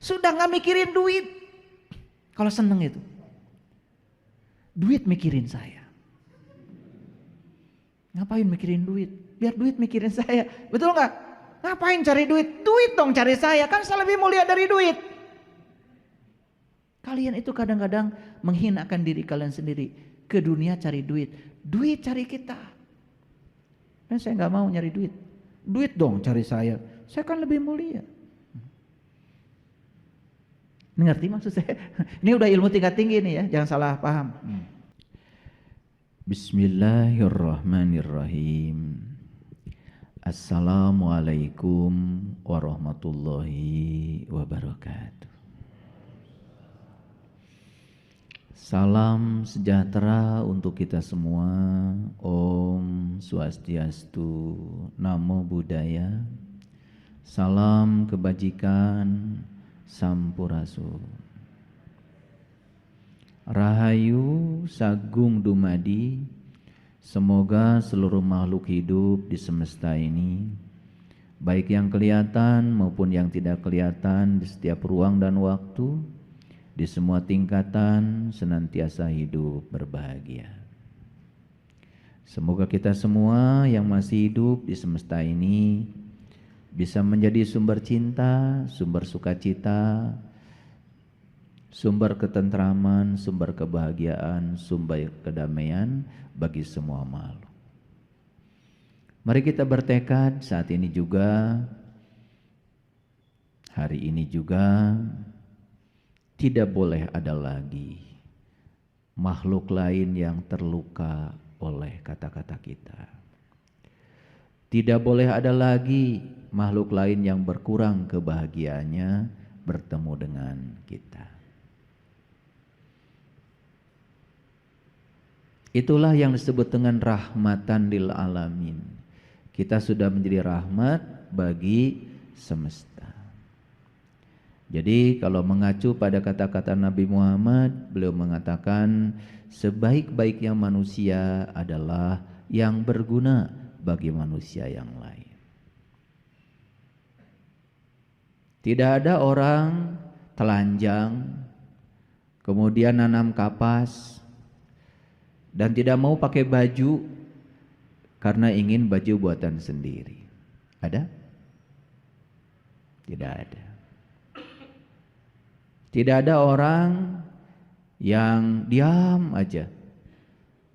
Sudah nggak mikirin duit. Kalau seneng itu, duit mikirin saya. Ngapain mikirin duit? Biar duit mikirin saya. Betul nggak? Ngapain cari duit? Duit dong cari saya. Kan saya lebih mulia dari duit. Kalian itu kadang-kadang menghinakan diri kalian sendiri. Ke dunia cari duit. Duit cari kita. Dan saya nggak mau nyari duit. Duit dong cari saya. Saya kan lebih mulia. Ini ngerti maksud saya? Ini udah ilmu tingkat tinggi nih ya, jangan salah paham. Bismillahirrahmanirrahim. Assalamualaikum warahmatullahi wabarakatuh. Salam sejahtera untuk kita semua. Om Swastiastu, Namo Buddhaya. Salam kebajikan, Sampurasun. Rahayu Sagung Dumadi. Semoga seluruh makhluk hidup di semesta ini, baik yang kelihatan maupun yang tidak kelihatan, di setiap ruang dan waktu, di semua tingkatan, senantiasa hidup berbahagia. Semoga kita semua yang masih hidup di semesta ini bisa menjadi sumber cinta, sumber sukacita, sumber ketentraman, sumber kebahagiaan, sumber kedamaian bagi semua makhluk. Mari kita bertekad saat ini juga, hari ini juga, tidak boleh ada lagi makhluk lain yang terluka oleh kata-kata kita. Tidak boleh ada lagi makhluk lain yang berkurang kebahagiaannya bertemu dengan kita. Itulah yang disebut dengan rahmatan lil alamin. Kita sudah menjadi rahmat bagi semesta. Jadi kalau mengacu pada kata-kata Nabi Muhammad, beliau mengatakan sebaik-baiknya manusia adalah yang berguna bagi manusia yang lain. Tidak ada orang telanjang, kemudian nanam kapas, dan tidak mau pakai baju karena ingin baju buatan sendiri. Ada? Tidak ada. Tidak ada orang yang diam aja,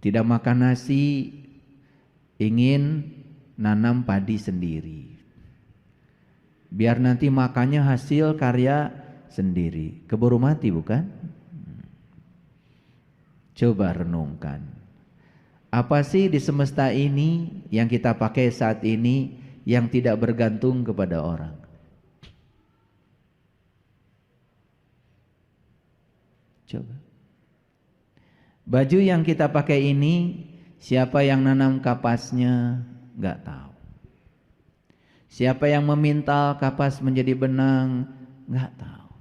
tidak makan nasi, ingin nanam padi sendiri. Biar nanti makannya hasil karya sendiri. Keburu mati bukan? Coba renungkan. Apa sih di semesta ini yang kita pakai saat ini yang tidak bergantung kepada orang? Coba. Baju yang kita pakai ini, siapa yang nanam kapasnya? Enggak tahu. Siapa yang memintal kapas menjadi benang? Enggak tahu.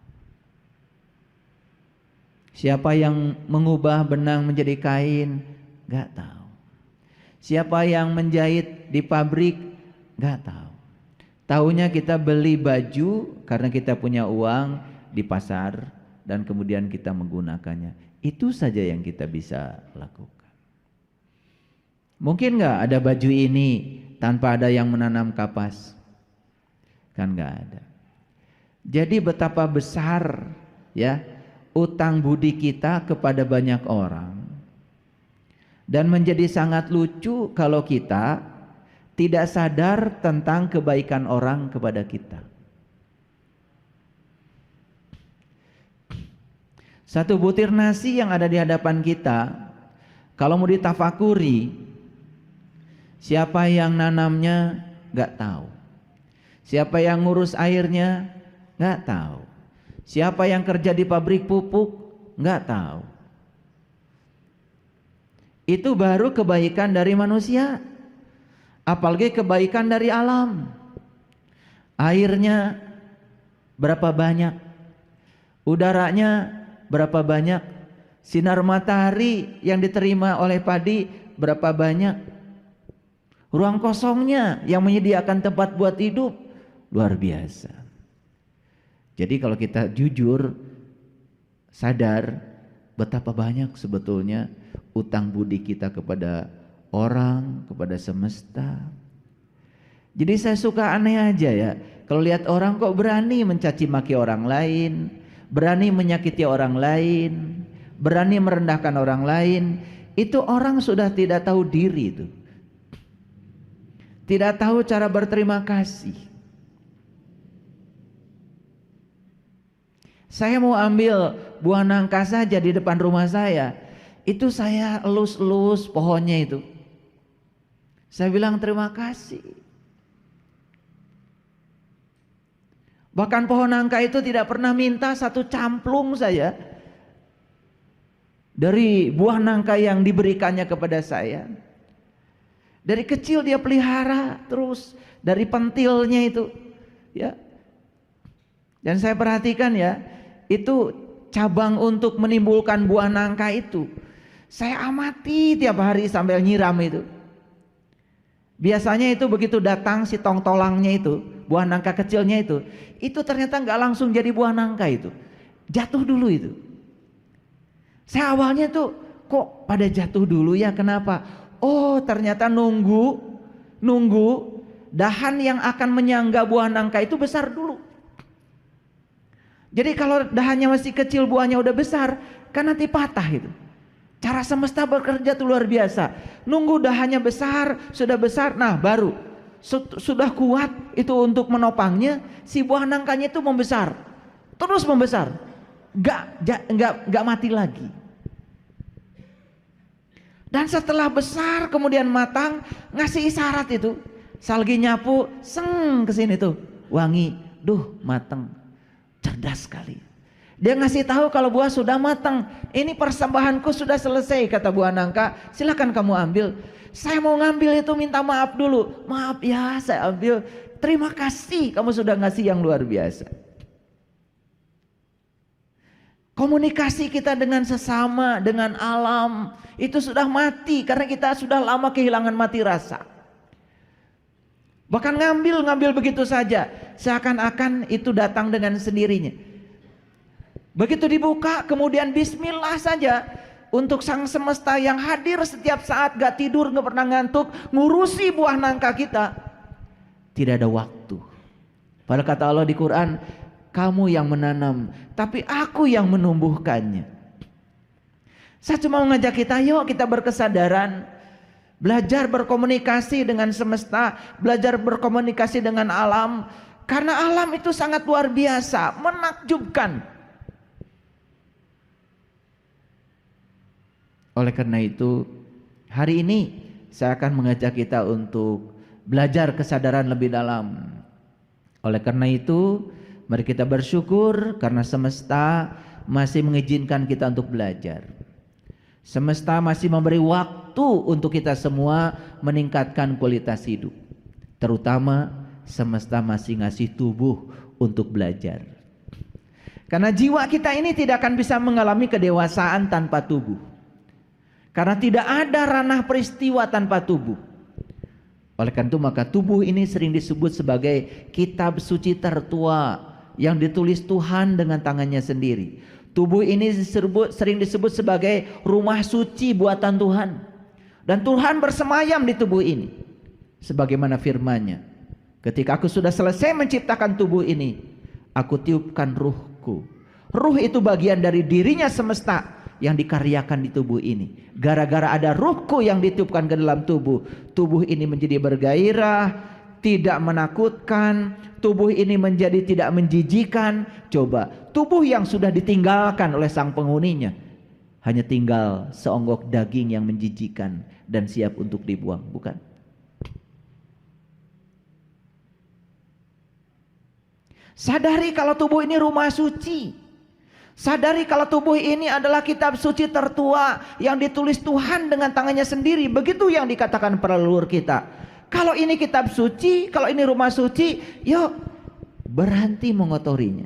Siapa yang mengubah benang menjadi kain? Enggak tahu. Siapa yang menjahit di pabrik? Enggak tahu. Taunya kita beli baju karena kita punya uang di pasar dan kemudian kita menggunakannya. Itu saja yang kita bisa lakukan. Mungkin enggak ada baju ini tanpa ada yang menanam kapas? Kan enggak ada. Jadi betapa besar ya utang budi kita kepada banyak orang. Dan menjadi sangat lucu kalau kita tidak sadar tentang kebaikan orang kepada kita. Satu butir nasi yang ada di hadapan kita, kalau mau ditafakuri, siapa yang nanamnya nggak tahu. Siapa yang ngurus airnya nggak tahu. Siapa yang kerja di pabrik pupuk nggak tahu. Itu baru kebaikan dari manusia. Apalagi kebaikan dari alam. Airnya berapa banyak? Udaranya berapa banyak? Sinar matahari yang diterima oleh padi berapa banyak? Ruang kosongnya yang menyediakan tempat buat hidup luar biasa. Jadi kalau kita jujur, sadar betapa banyak sebetulnya utang budi kita kepada orang, kepada semesta. Jadi saya suka aneh aja ya, kalau lihat orang kok berani mencaci maki orang lain, berani menyakiti orang lain, berani merendahkan orang lain. Itu orang sudah tidak tahu diri itu. Tidak tahu cara berterima kasih. Saya mau ambil buah nangka saja di depan rumah saya. Itu saya elus-elus pohonnya itu. Saya bilang terima kasih. Bahkan pohon nangka itu tidak pernah minta satu camplung saja dari buah nangka yang diberikannya kepada saya. Dari kecil dia pelihara terus dari pentilnya itu, ya. Dan saya perhatikan ya, itu cabang untuk menimbulkan buah nangka itu. Saya amati tiap hari sambil nyiram itu. Biasanya itu begitu datang si tongtolangnya itu, buah nangka kecilnya itu ternyata nggak langsung jadi buah nangka itu, jatuh dulu itu. Saya awalnya tuh kok pada jatuh dulu ya, kenapa? Oh ternyata nunggu dahan yang akan menyangga buah nangka itu besar dulu. Jadi kalau dahannya masih kecil buahnya udah besar, kan nanti patah itu. Cara semesta bekerja itu luar biasa. Nunggu dahannya besar, sudah besar, nah baru sudah kuat itu untuk menopangnya, si buah nangkanya itu membesar, terus membesar. Gak mati lagi. Dan setelah besar kemudian matang, ngasih isyarat itu. Salgi nyapu, seng kesini tuh, wangi, duh matang, cerdas sekali. Dia ngasih tahu kalau buah sudah matang. Ini persembahanku sudah selesai, kata buah nangka. Silakan kamu ambil. Saya mau ngambil itu minta maaf dulu. Maaf ya, saya ambil. Terima kasih, kamu sudah ngasih yang luar biasa. Komunikasi kita dengan sesama, dengan alam, itu sudah mati karena kita sudah lama kehilangan mati rasa. Bahkan ngambil begitu saja, seakan-akan itu datang dengan sendirinya. Begitu dibuka, kemudian bismillah saja untuk sang semesta yang hadir setiap saat, gak tidur, gak pernah ngantuk, ngurusi buah nangka kita. Tidak ada waktu. Padahal kata Allah di Quran, kamu yang menanam, tapi aku yang menumbuhkannya. Saya cuma mengajak kita, yuk kita berkesadaran, belajar berkomunikasi dengan semesta, belajar berkomunikasi dengan alam, karena alam itu sangat luar biasa, menakjubkan. Oleh karena itu, hari ini saya akan mengajak kita untuk belajar kesadaran lebih dalam. Oleh karena itu, mari kita bersyukur karena semesta masih mengizinkan kita untuk belajar. Semesta masih memberi waktu untuk kita semua meningkatkan kualitas hidup. Terutama semesta masih ngasih tubuh untuk belajar. Karena jiwa kita ini tidak akan bisa mengalami kedewasaan tanpa tubuh. Karena tidak ada ranah peristiwa tanpa tubuh. Oleh karena itu maka tubuh ini sering disebut sebagai kitab suci tertua yang ditulis Tuhan dengan tangannya sendiri. Tubuh ini sering disebut sebagai rumah suci buatan Tuhan. Dan Tuhan bersemayam di tubuh ini. Sebagaimana firman-Nya, ketika aku sudah selesai menciptakan tubuh ini, aku tiupkan ruhku. Ruh itu bagian dari dirinya semesta yang dikaryakan di tubuh ini. Gara-gara ada ruhku yang ditiupkan ke dalam tubuh, tubuh ini menjadi bergairah, tidak menakutkan, tubuh ini menjadi tidak menjijikan. Coba, tubuh yang sudah ditinggalkan oleh sang penghuninya, hanya tinggal seonggok daging yang menjijikan dan siap untuk dibuang, bukan? Sadari kalau tubuh ini rumah suci. Sadari kalau tubuh ini adalah kitab suci tertua yang ditulis Tuhan dengan tangannya sendiri. Begitu yang dikatakan para leluhur kita. Kalau ini kitab suci, kalau ini rumah suci, yuk berhenti mengotorinya.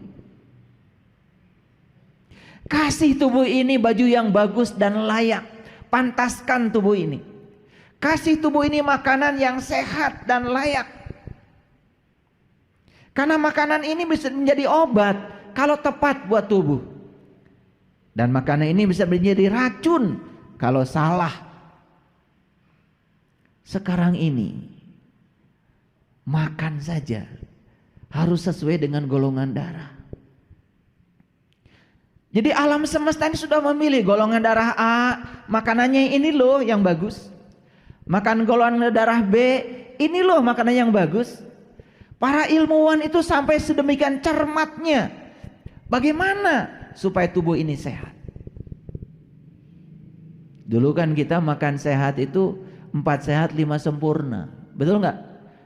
Kasih tubuh ini baju yang bagus dan layak. Pantaskan tubuh ini. Kasih tubuh ini makanan yang sehat dan layak. Karena makanan ini bisa menjadi obat kalau tepat buat tubuh. Dan makanan ini bisa menjadi racun kalau salah. Sekarang ini makan saja harus sesuai dengan golongan darah. Jadi alam semesta ini sudah memilih golongan darah A, makanannya ini loh yang bagus. Makan golongan darah B, ini loh makanan yang bagus. Para ilmuwan itu sampai sedemikian cermatnya. Bagaimana supaya tubuh ini sehat? Dulu kan kita makan sehat itu 4 sehat 5 sempurna. Betul nggak?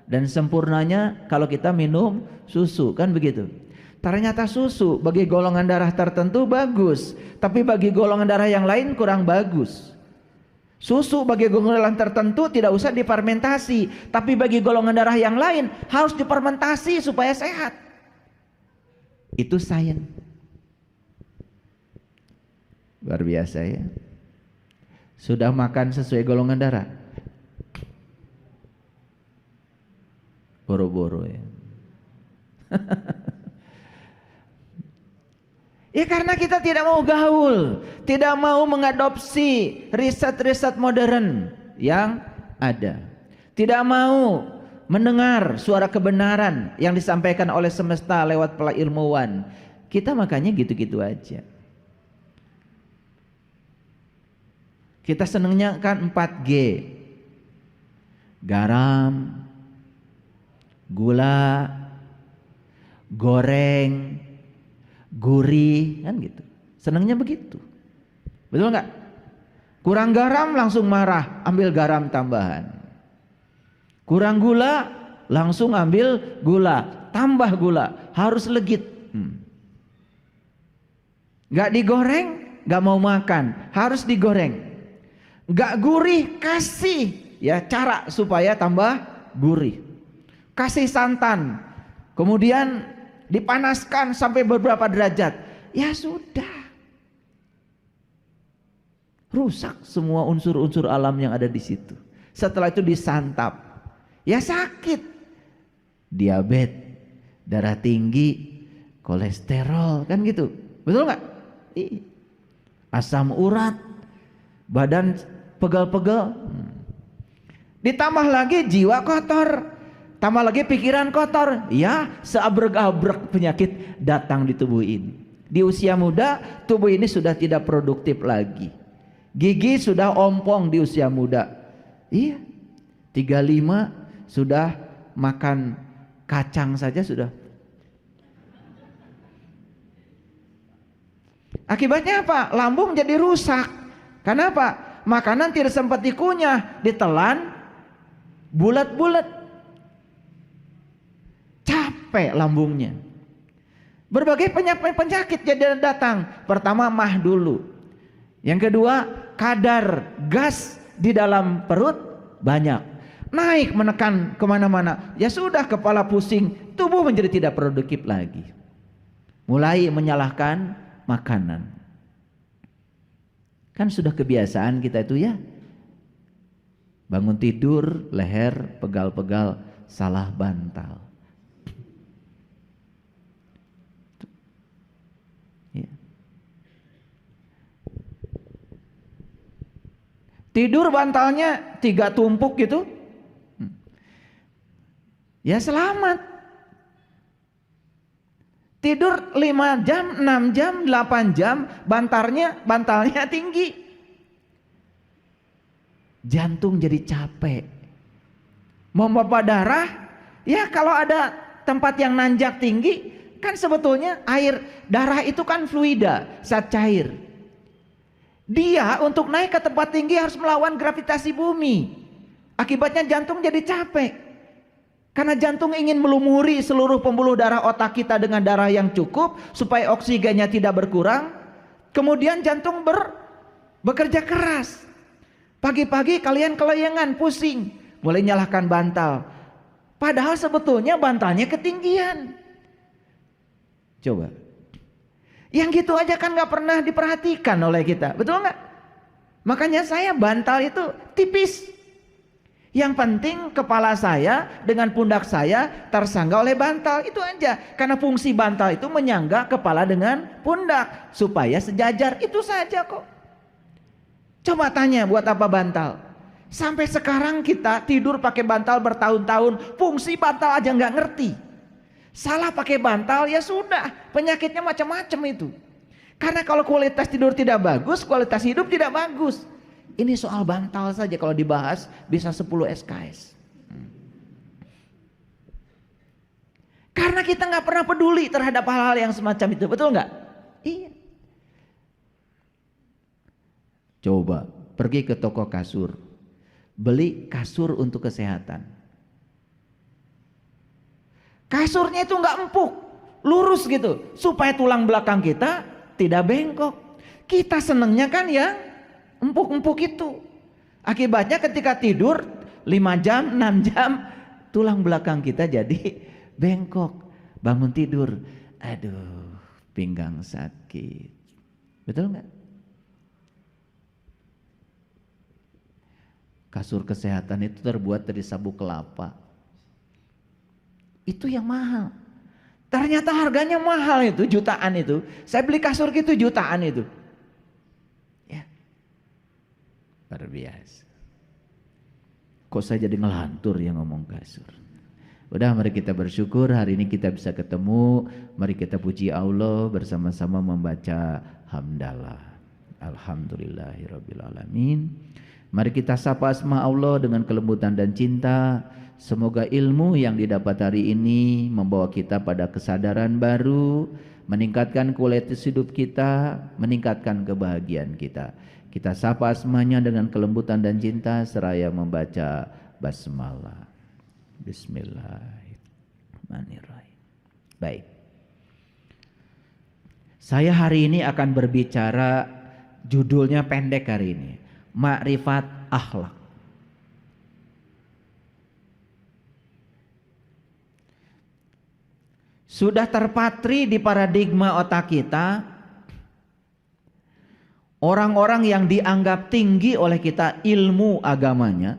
Dan sempurnanya kalau kita minum susu, kan begitu. Ternyata susu bagi golongan darah tertentu bagus, tapi bagi golongan darah yang lain kurang bagus. Susu bagi golongan darah tertentu tidak usah difermentasi, tapi bagi golongan darah yang lain harus difermentasi supaya sehat. Itu sains. Luar biasa ya. Sudah makan sesuai golongan darah? Boro-boro ya. Ya karena kita tidak mau gaul, tidak mau mengadopsi riset-riset modern yang ada. Tidak mau mendengar suara kebenaran yang disampaikan oleh semesta lewat para ilmuwan. Kita makanya gitu-gitu aja. Kita senangnya kan 4G. Garam, gula, goreng, gurih, kan gitu. Senangnya begitu. Betul nggak? Kurang garam langsung marah, ambil garam tambahan. Kurang gula, langsung ambil gula, tambah gula, harus legit. Nggak digoreng, nggak mau makan, harus digoreng. Nggak gurih, kasih ya cara supaya tambah gurih. Kasih santan, kemudian dipanaskan sampai beberapa derajat. Ya sudah, rusak semua unsur-unsur alam yang ada di situ. Setelah itu disantap, ya sakit, diabetes, darah tinggi, kolesterol, kan gitu. Betul nggak? Asam urat, badan pegal-pegal. Ditambah lagi jiwa kotor, tambah lagi pikiran kotor. Ya, seabrek-abrek penyakit datang di tubuh ini. Di usia muda, tubuh ini sudah tidak produktif lagi. Gigi sudah ompong di usia muda. Iya, 35 sudah makan kacang saja sudah. Akibatnya apa? Lambung jadi rusak. Kenapa? Makanan tidak sempat dikunyah, ditelan bulat-bulat. Capek lambungnya. Berbagai penyakit jadi datang. Pertama mah dulu. Yang kedua, kadar gas di dalam perut banyak. Naik menekan kemana-mana. Ya sudah, kepala pusing, tubuh menjadi tidak produktif lagi. Mulai menyalahkan makanan. Kan sudah kebiasaan kita itu ya. Bangun tidur, leher pegal-pegal, salah bantal. Ya. Tidur bantalnya 3 tumpuk gitu. Ya selamat. Tidur 5 jam, 6 jam, 8 jam, bantalnya tinggi. Jantung jadi capek. Memompa darah, ya kalau ada tempat yang nanjak tinggi, kan sebetulnya air darah itu kan fluida, zat cair. Dia untuk naik ke tempat tinggi harus melawan gravitasi bumi. Akibatnya jantung jadi capek. Karena jantung ingin melumuri seluruh pembuluh darah otak kita dengan darah yang cukup supaya oksigennya tidak berkurang. Kemudian jantung bekerja keras. Pagi-pagi kalian kelayangan, pusing, mulai nyalahkan bantal. Padahal sebetulnya bantalnya ketinggian. Coba. Yang gitu aja kan gak pernah diperhatikan oleh kita, betul gak? Makanya saya bantal itu tipis. Yang penting kepala saya dengan pundak saya tersangga oleh bantal, itu aja. Karena fungsi bantal itu menyangga kepala dengan pundak supaya sejajar, itu saja kok. Coba tanya buat apa bantal? Sampai sekarang kita tidur pakai bantal bertahun-tahun, fungsi bantal aja nggak ngerti. Salah pakai bantal ya sudah, penyakitnya macam-macam itu. Karena kalau kualitas tidur tidak bagus, kualitas hidup tidak bagus. Ini soal bantal saja kalau dibahas bisa 10 SKS. Karena kita nggak pernah peduli terhadap hal-hal yang semacam itu, betul nggak? Iya. Coba pergi ke toko kasur, beli kasur untuk kesehatan. Kasurnya itu nggak empuk, lurus gitu, supaya tulang belakang kita tidak bengkok. Kita senengnya kan ya empuk-empuk itu. Akibatnya ketika tidur 5 jam, 6 jam, tulang belakang kita jadi bengkok. Bangun tidur, aduh, pinggang sakit. Betul nggak? Kasur kesehatan itu terbuat dari sabuk kelapa. Itu yang mahal. Ternyata harganya mahal itu, jutaan itu. Saya beli kasur gitu jutaan itu. Luar biasa. Kok saya jadi ngelantur ya ngomong kasur. Udah, mari kita bersyukur hari ini kita bisa ketemu. Mari kita puji Allah bersama-sama membaca hamdalah. Alhamdulillahirabbil alamin. Mari kita sapa asma Allah dengan kelembutan dan cinta. Semoga ilmu yang didapat hari ini membawa kita pada kesadaran baru, meningkatkan kualitas hidup kita, meningkatkan kebahagiaan kita. Kita sapa asmanya dengan kelembutan dan cinta seraya membaca basmalah. Bismillahirrahmanirrahim. Baik. Saya hari ini akan berbicara, judulnya pendek hari ini, Makrifat Akhlak. Sudah terpatri di paradigma otak kita, orang-orang yang dianggap tinggi oleh kita ilmu agamanya,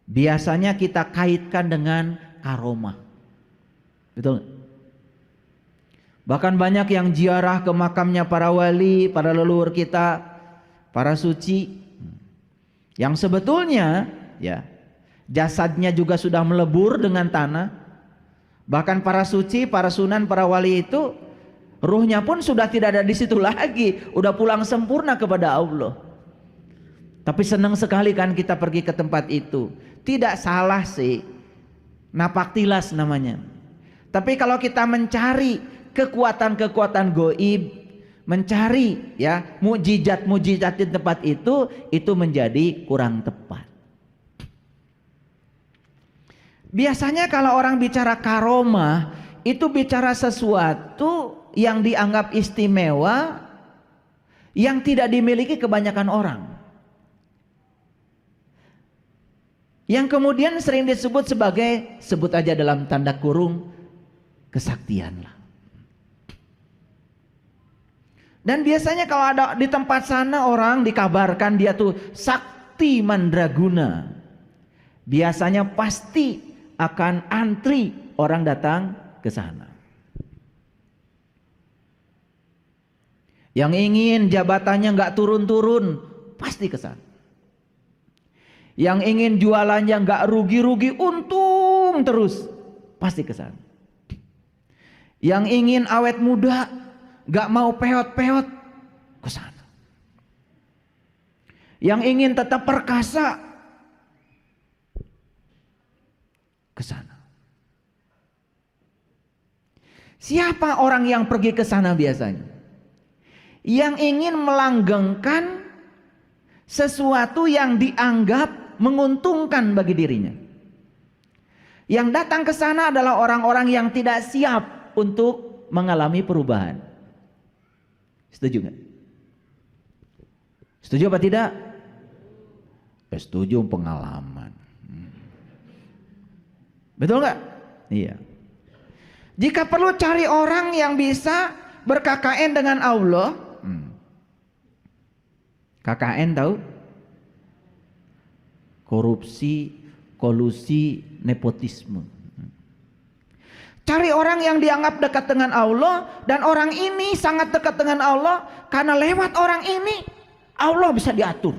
biasanya kita kaitkan dengan karomah. Betul? Bahkan banyak yang ziarah ke makamnya para wali, para leluhur kita, para suci, yang sebetulnya ya jasadnya juga sudah melebur dengan tanah. Bahkan para suci, para sunan, para wali itu ruhnya pun sudah tidak ada di situ lagi, udah pulang sempurna kepada Allah. Tapi senang sekali kan kita pergi ke tempat itu. Tidak salah sih, napak tilas namanya. Tapi kalau kita mencari kekuatan-kekuatan goib, mencari ya mukjizat-mukjizat di tempat itu menjadi kurang tepat. Biasanya kalau orang bicara karomah, itu bicara sesuatu yang dianggap istimewa, yang tidak dimiliki kebanyakan orang, yang kemudian sering disebut sebagai, sebut aja dalam tanda kurung, kesaktian lah. Dan biasanya kalau ada di tempat sana orang dikabarkan dia tuh sakti mandraguna, biasanya pasti akan antri orang datang ke sana. Yang ingin jabatannya nggak turun-turun pasti ke sana. Yang ingin jualannya nggak rugi-rugi, untung terus, pasti ke sana. Yang ingin awet muda, nggak mau peot-peot, ke sana. Yang ingin tetap perkasa, ke sana. Siapa orang yang pergi ke sana biasanya? Yang ingin melanggengkan sesuatu yang dianggap menguntungkan bagi dirinya. Yang datang ke sana adalah orang-orang yang tidak siap untuk mengalami perubahan. Setuju nggak? Setuju apa tidak? Setuju, pengalaman. Betul nggak? Iya. Jika perlu cari orang yang bisa ber-KKN dengan Allah. KKN tahu? Korupsi, kolusi nepotisme. Cari orang yang dianggap dekat dengan Allah, dan orang ini sangat dekat dengan Allah karena lewat orang ini Allah bisa diatur.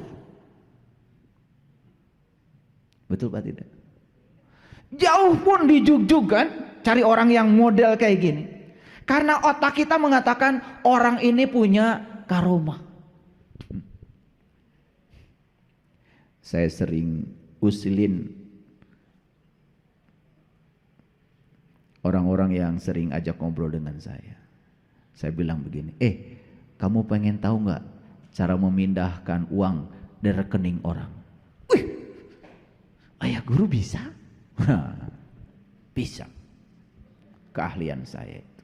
Betul Pak tidak? Jauh pun dijugjug kan cari orang yang model kayak gini. Karena otak kita mengatakan orang ini punya karomah. Saya sering usilin orang-orang yang sering ajak ngobrol dengan saya. Saya bilang begini, kamu pengen tahu nggak cara memindahkan uang dari rekening orang? Wih, ayah guru bisa? Bisa. Keahlian saya itu.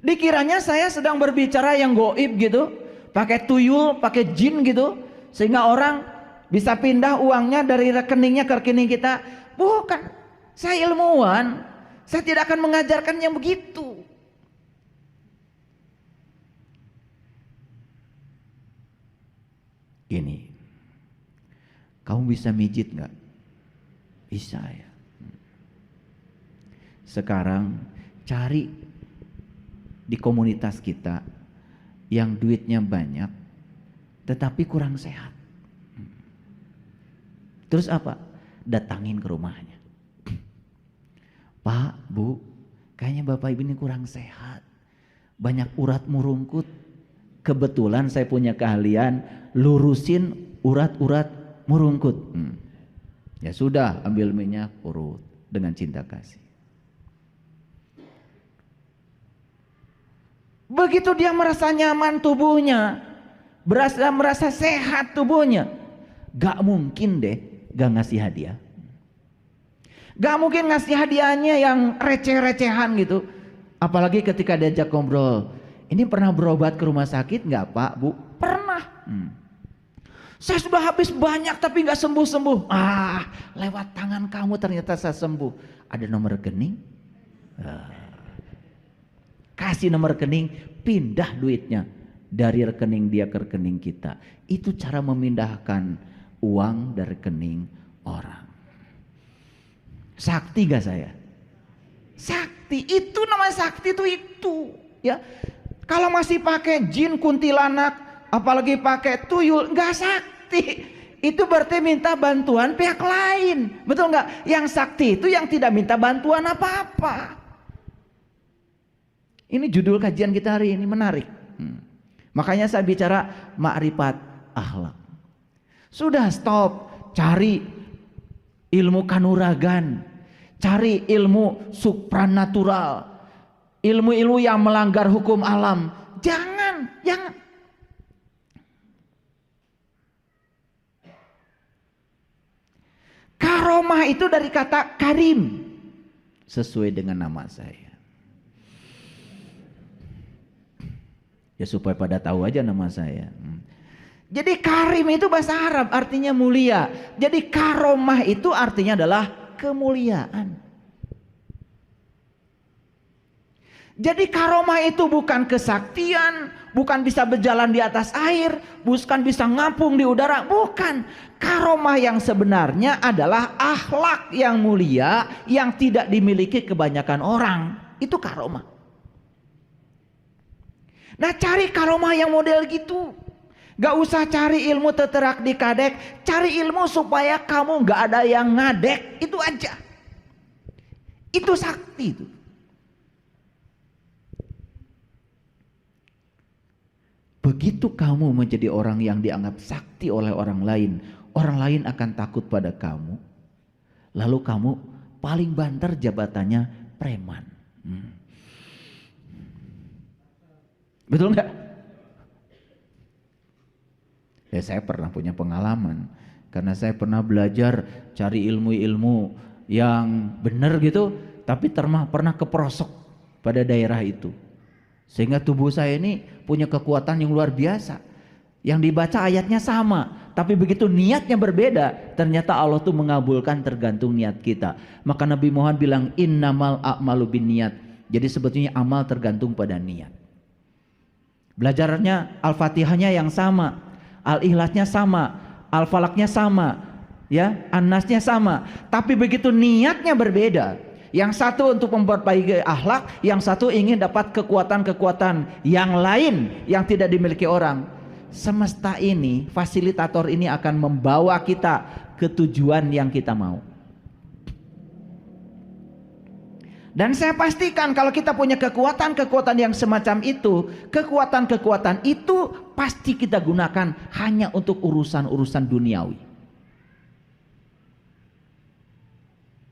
Dikiranya saya sedang berbicara yang goib gitu, pakai tuyul, pakai jin gitu, sehingga orang bisa pindah uangnya dari rekeningnya ke rekening kita. Bukan. Saya ilmuwan, saya tidak akan mengajarkan yang begitu. Gini, kamu bisa mijit nggak? Bisa ya. Sekarang cari di komunitas kita yang duitnya banyak, tetapi kurang sehat. Terus apa? Datangin ke rumahnya. Pak, Bu, kayaknya Bapak Ibu ini kurang sehat. Banyak urat murungkut. Kebetulan saya punya keahlian lurusin urat-urat murungkut. Ya sudah, ambil minyak urut dengan cinta kasih. Begitu dia merasa nyaman tubuhnya, merasa sehat tubuhnya, gak mungkin deh gak ngasih hadiah. Gak mungkin ngasih hadiahnya yang receh-recehan gitu. Apalagi ketika diajak ngobrol, ini pernah berobat ke rumah sakit gak Pak, Bu? Pernah. Saya sudah habis banyak tapi gak sembuh-sembuh. Lewat tangan kamu ternyata saya sembuh. Ada nomor rekening? Kasih nomor rekening, pindah duitnya dari rekening dia ke rekening kita. Itu cara memindahkan uang dari rekening orang. Sakti gak saya? Sakti, itu namanya sakti itu ya. Kalau masih pakai jin kuntilanak, apalagi pakai tuyul, gak sakti. Itu berarti minta bantuan pihak lain, betul gak? Yang sakti itu yang tidak minta bantuan apa-apa. Ini judul kajian kita hari ini, menarik. Makanya saya bicara ma'rifat akhlak. Sudah stop cari ilmu kanuragan, cari ilmu supranatural, ilmu-ilmu yang melanggar hukum alam. Jangan. Karomah itu dari kata karim, sesuai dengan nama saya. Ya supaya pada tahu aja nama saya. Jadi karim itu bahasa Arab artinya mulia. Jadi karomah itu artinya adalah kemuliaan. Jadi karomah itu bukan kesaktian, bukan bisa berjalan di atas air, bukan bisa ngapung di udara, bukan. Karomah yang sebenarnya adalah akhlak yang mulia yang tidak dimiliki kebanyakan orang. Itu karomah. Nah, cari karomah yang model gitu. Gak usah cari ilmu teterak di kadek, cari ilmu supaya kamu gak ada yang ngadek, itu aja. Itu sakti itu. Begitu kamu menjadi orang yang dianggap sakti oleh orang lain akan takut pada kamu. Lalu kamu paling banter jabatannya preman. Betul nggak? Ya saya pernah punya pengalaman. Karena saya pernah belajar cari ilmu-ilmu yang benar gitu. Tapi pernah keprosok pada daerah itu. Sehingga tubuh saya ini punya kekuatan yang luar biasa. Yang dibaca ayatnya sama, tapi begitu niatnya berbeda, ternyata Allah tuh mengabulkan tergantung niat kita. Maka Nabi Muhammad bilang innamal a'malu binniyat. Jadi sebetulnya amal tergantung pada niat. Belajarnya Al-Fatihahnya yang sama, Al-Ikhlasnya sama, Al-Falaknya sama, ya, An-Nasnya sama, tapi begitu niatnya berbeda. Yang satu untuk memperbaiki akhlak, yang satu ingin dapat kekuatan-kekuatan yang lain yang tidak dimiliki orang. Semesta ini, fasilitator ini akan membawa kita ke tujuan yang kita mau. Dan saya pastikan kalau kita punya kekuatan-kekuatan yang semacam itu, kekuatan-kekuatan itu pasti kita gunakan hanya untuk urusan-urusan duniawi.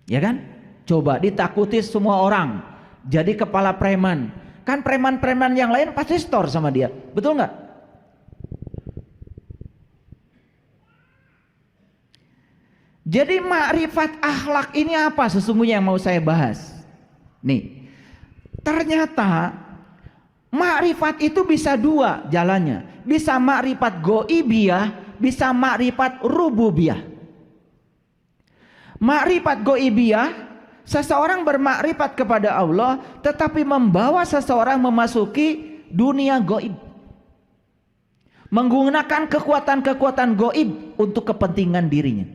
Ya kan? Coba ditakuti semua orang, jadi kepala preman. Kan preman-preman yang lain pasti store sama dia, betul nggak? Jadi makrifat akhlak ini apa sesungguhnya yang mau saya bahas? Nih, ternyata makrifat itu bisa dua jalannya. Bisa makrifat goibiyah, bisa makrifat rububiyah. Makrifat goibiyah, seseorang bermakrifat kepada Allah, tetapi membawa seseorang memasuki dunia goib, menggunakan kekuatan-kekuatan goib untuk kepentingan dirinya.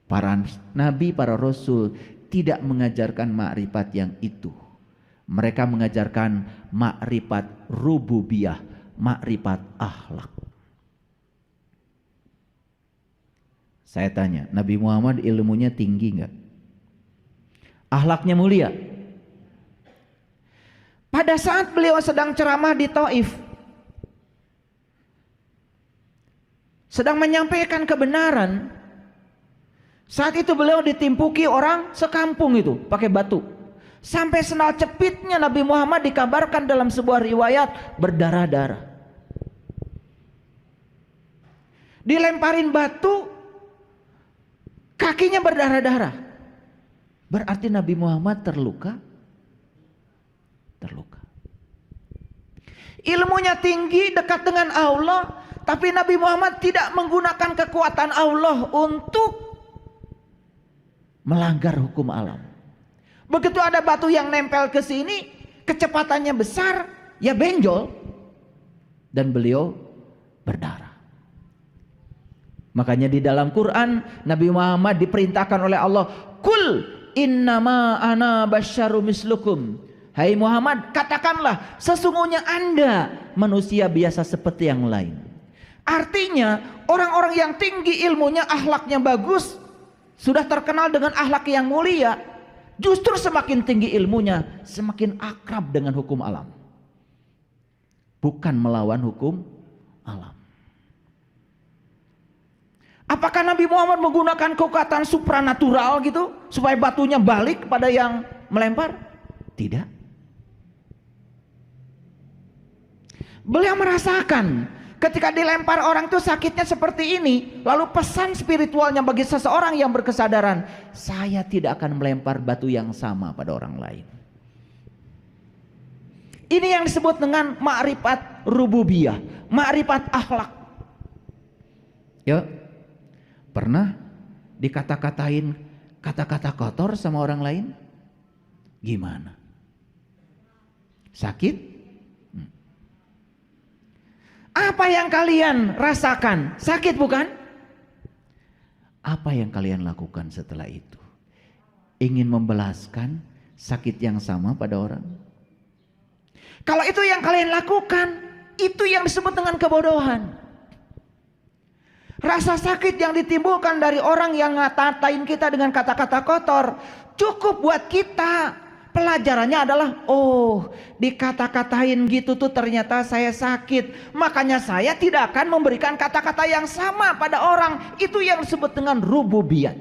Para nabi, para rasul tidak mengajarkan makrifat yang itu. Mereka mengajarkan makrifat rububiyah, makrifat akhlak. Saya tanya, Nabi Muhammad ilmunya tinggi enggak? Akhlaknya mulia? Pada saat beliau sedang ceramah di Taif, sedang menyampaikan kebenaran, saat itu beliau ditimpuki orang sekampung itu pakai batu. Sampai sendal cepitnya Nabi Muhammad dikabarkan dalam sebuah riwayat berdarah-darah. Dilemparin batu, kakinya berdarah-darah. Berarti Nabi Muhammad terluka. Terluka. Ilmunya tinggi, dekat dengan Allah, tapi Nabi Muhammad tidak menggunakan kekuatan Allah untuk melanggar hukum alam. Begitu ada batu yang nempel ke sini, kecepatannya besar, ya benjol, dan beliau berdarah. Makanya di dalam Quran Nabi Muhammad diperintahkan oleh Allah, "Kul innama ana basyarum mislukum." Hai Muhammad, katakanlah sesungguhnya Anda manusia biasa seperti yang lain. Artinya orang-orang yang tinggi ilmunya, akhlaknya bagus, sudah terkenal dengan akhlak yang mulia, justru semakin tinggi ilmunya semakin akrab dengan hukum alam, bukan melawan hukum alam. Apakah Nabi Muhammad menggunakan kekuatan supranatural gitu supaya batunya balik pada yang melempar? Tidak. Beliau merasakan ketika dilempar orang itu sakitnya seperti ini, lalu pesan spiritualnya bagi seseorang yang berkesadaran, saya tidak akan melempar batu yang sama pada orang lain. Ini yang disebut dengan makrifat rububiyah, makrifat akhlak. Yuk, pernah dikata-katain kata-kata kotor sama orang lain? Gimana? Sakit? Apa yang kalian rasakan? Sakit bukan? Apa yang kalian lakukan setelah itu? Ingin membalaskan sakit yang sama pada orang? Kalau itu yang kalian lakukan, itu yang disebut dengan kebodohan. Rasa sakit yang ditimbulkan dari orang yang ngatain kita dengan kata-kata kotor, cukup buat kita. Pelajarannya adalah, oh, dikata-katain gitu tuh ternyata saya sakit, makanya saya tidak akan memberikan kata-kata yang sama pada orang. Itu yang disebut dengan rububiyat.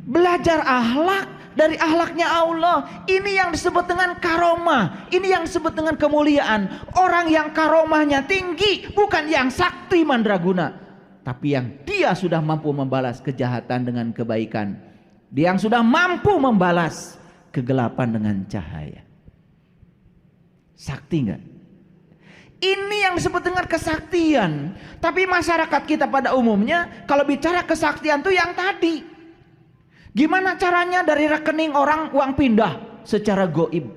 Belajar akhlak dari akhlaknya Allah, ini yang disebut dengan karomah, ini yang disebut dengan kemuliaan. Orang yang karomahnya tinggi bukan yang sakti mandraguna, tapi yang dia sudah mampu membalas kejahatan dengan kebaikan. Dia yang sudah mampu membalas kegelapan dengan cahaya. Sakti enggak? Ini yang disebut dengan kesaktian. Tapi masyarakat kita pada umumnya kalau bicara kesaktian itu yang tadi. Gimana caranya dari rekening orang uang pindah secara goib?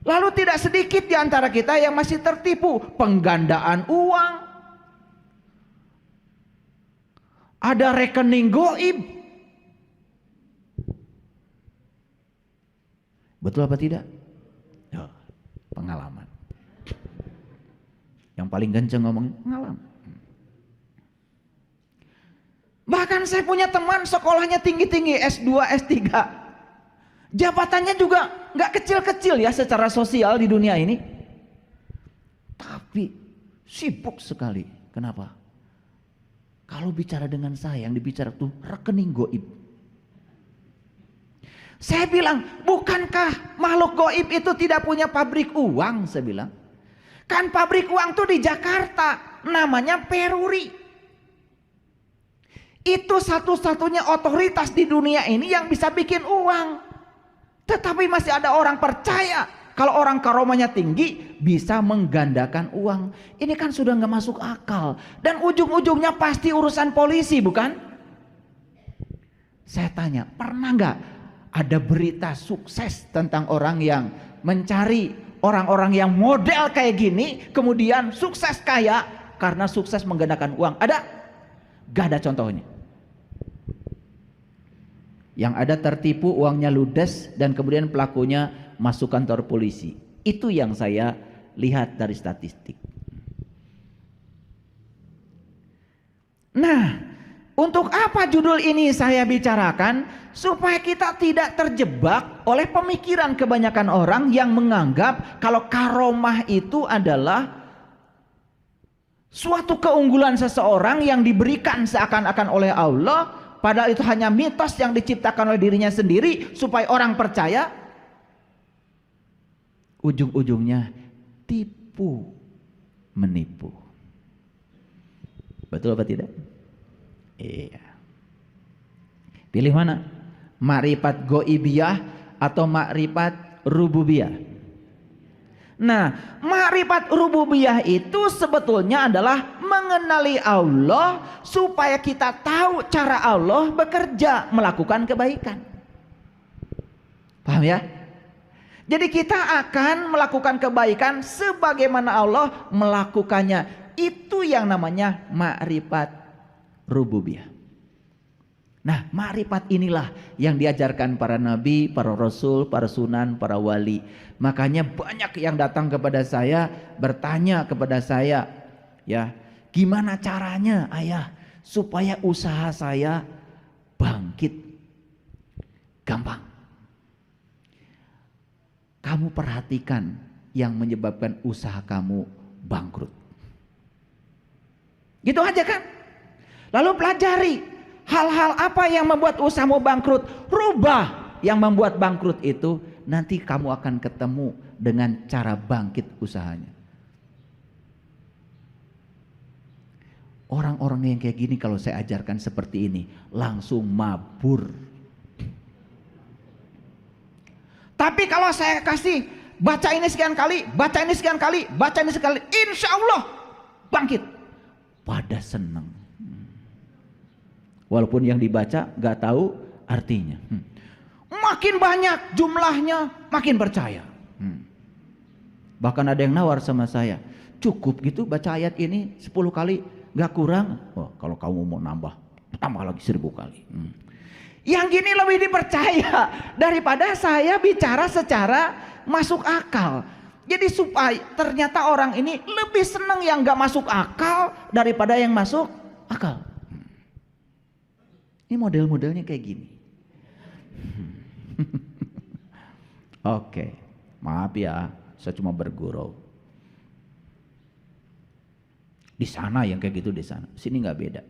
Lalu tidak sedikit di antara kita yang masih tertipu penggandaan uang. Ada rekening goib. Betul apa tidak? Ya, pengalaman. Yang paling kenceng ngomong pengalaman. Bahkan saya punya teman sekolahnya tinggi-tinggi, S2, S3. Jabatannya juga nggak kecil-kecil ya secara sosial di dunia ini. Tapi sibuk sekali. Kenapa? Kalau bicara dengan saya, yang dibicara tuh rekening goib. Saya bilang, bukankah makhluk goib itu tidak punya pabrik uang? Saya bilang, kan pabrik uang tuh di Jakarta, namanya Peruri. Itu satu-satunya otoritas di dunia ini yang bisa bikin uang. Tetapi masih ada orang percaya kalau orang karomanya tinggi bisa menggandakan uang. Ini kan sudah nggak masuk akal. Dan ujung-ujungnya pasti urusan polisi, bukan? Saya tanya, pernah nggak ada berita sukses tentang orang yang mencari orang-orang yang model kayak gini kemudian sukses kaya karena sukses menggandakan uang? Ada? Gak ada contohnya. Yang ada tertipu, uangnya ludes, dan kemudian pelakunya masuk kantor polisi. Itu yang saya lihat dari statistik. Nah, untuk apa judul ini saya bicarakan? Supaya kita tidak terjebak oleh pemikiran kebanyakan orang yang menganggap kalau karomah itu adalah suatu keunggulan seseorang yang diberikan seakan-akan oleh Allah. Padahal itu hanya mitos yang diciptakan oleh dirinya sendiri supaya orang percaya. Ujung-ujungnya tipu menipu. Betul apa tidak? Iya. Pilih mana? Makrifat goibiyah atau makrifat rububiyah? Nah, makrifat rububiyah itu sebetulnya adalah mengenali Allah supaya kita tahu cara Allah bekerja melakukan kebaikan. Paham ya? Jadi kita akan melakukan kebaikan sebagaimana Allah melakukannya. Itu yang namanya makrifat rububiyah. Nah, makrifat inilah yang diajarkan para nabi, para rasul, para sunan, para wali. Makanya banyak yang datang kepada saya, bertanya kepada saya, ya, gimana caranya ayah supaya usaha saya bangkit? Gampang. Kamu perhatikan yang menyebabkan usaha kamu bangkrut. Gitu aja kan? Lalu pelajari. Hal-hal apa yang membuat usahamu bangkrut? Rubah yang membuat bangkrut itu. Nanti kamu akan ketemu dengan cara bangkit usahanya. Orang-orang yang kayak gini kalau saya ajarkan seperti ini langsung mabur. Tapi kalau saya kasih baca ini sekian kali, baca ini sekian kali, baca ini sekali, insya Allah bangkit. Pada senang. Walaupun yang dibaca gak tahu artinya. Makin banyak jumlahnya makin percaya. Bahkan ada yang nawar sama saya, cukup gitu baca ayat ini 10 kali gak kurang. Oh, kalau kamu mau nambah, tambah lagi 1000 kali. Yang gini lebih dipercaya daripada saya bicara secara masuk akal. Jadi supaya ternyata orang ini lebih senang yang gak masuk akal daripada yang masuk akal. Ini model-modelnya kayak gini. Oke, maaf ya, saya cuma bergurau. Di sana yang kayak gitu di sana, sini nggak beda.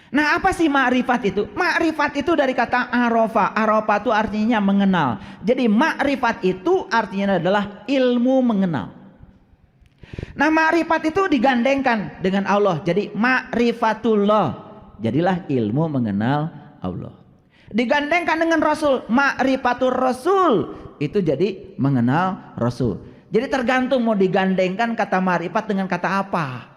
Nah, apa sih makrifat itu? Makrifat itu dari kata arofa. Arofa itu artinya mengenal. Jadi makrifat itu artinya adalah ilmu mengenal. Nah, makrifat itu digandengkan dengan Allah. Jadi makrifatullah. Jadilah ilmu mengenal Allah. Digandengkan dengan Rasul. Makrifatul Rasul. Itu jadi mengenal Rasul. Jadi tergantung mau digandengkan kata makrifat dengan kata apa.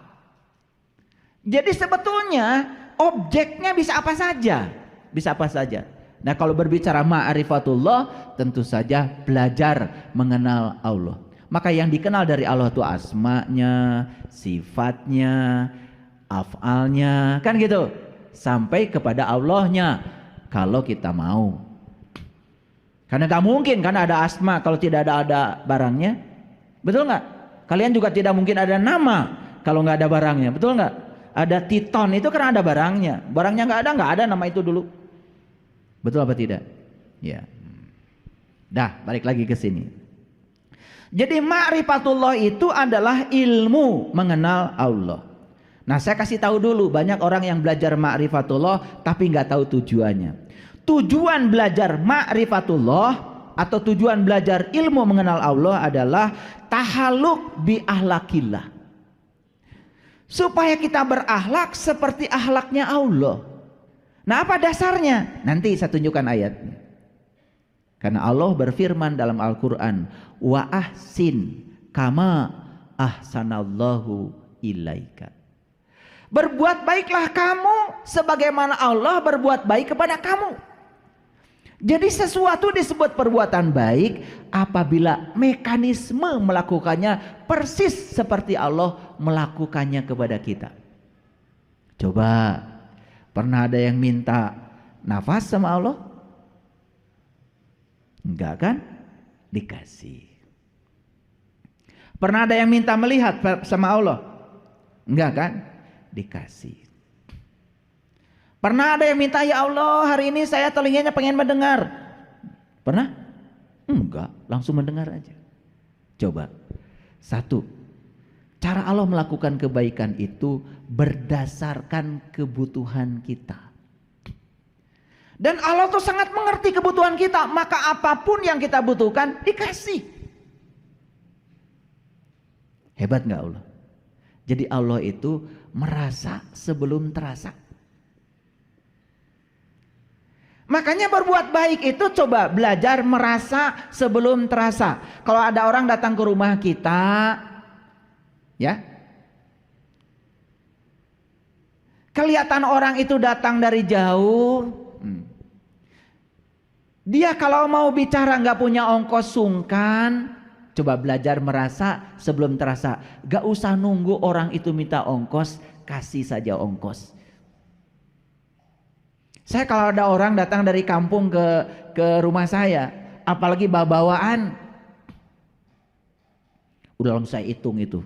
Jadi sebetulnya objeknya bisa apa saja. Bisa apa saja. Nah, kalau berbicara ma'rifatullah, tentu saja belajar mengenal Allah. Maka yang dikenal dari Allah itu asmanya, sifatnya, af'alnya, kan gitu. Sampai kepada Allahnya kalau kita mau. Karena gak mungkin kan ada asma kalau tidak ada barangnya. Betul nggak? Kalian juga tidak mungkin ada nama kalau nggak ada barangnya. Betul nggak? Ada Titon itu karena ada barangnya. Barangnya nggak ada nama itu dulu. Betul apa tidak? Ya. Dah, balik lagi ke sini. Jadi ma'rifatullah itu adalah ilmu mengenal Allah. Nah, saya kasih tahu dulu, banyak orang yang belajar ma'rifatullah tapi nggak tahu tujuannya. Tujuan belajar ma'rifatullah atau tujuan belajar ilmu mengenal Allah adalah tahalluq bi ahlakillah. Supaya kita berakhlak seperti akhlaknya Allah. Nah, apa dasarnya? Nanti saya tunjukkan ayatnya. Karena Allah berfirman dalam Al-Quran, wa ahsin kama ahsanallahu ilaika. Berbuat baiklah kamu sebagaimana Allah berbuat baik kepada kamu. Jadi sesuatu disebut perbuatan baik apabila mekanisme melakukannya persis seperti Allah melakukannya kepada kita. Coba, pernah ada yang minta nafas sama Allah? Enggak kan? Dikasih. Pernah ada yang minta melihat sama Allah? Enggak kan? Dikasih. Pernah ada yang minta, ya Allah hari ini saya telinganya pengen mendengar. Pernah? Enggak, langsung mendengar aja. Coba. Satu, cara Allah melakukan kebaikan itu berdasarkan kebutuhan kita. Dan Allah tuh sangat mengerti kebutuhan kita, maka apapun yang kita butuhkan dikasih. Hebat gak Allah? Jadi Allah itu merasa sebelum terasa. Makanya berbuat baik itu coba belajar merasa sebelum terasa. Kalau ada orang datang ke rumah kita, ya, kelihatan orang itu datang dari jauh, dia kalau mau bicara nggak punya ongkos sungkan. Coba belajar merasa sebelum terasa. Gak usah nunggu orang itu minta ongkos, kasih saja ongkos. Saya kalau ada orang datang dari kampung ke rumah saya, apalagi bawa-bawaan, udah langsung saya hitung itu.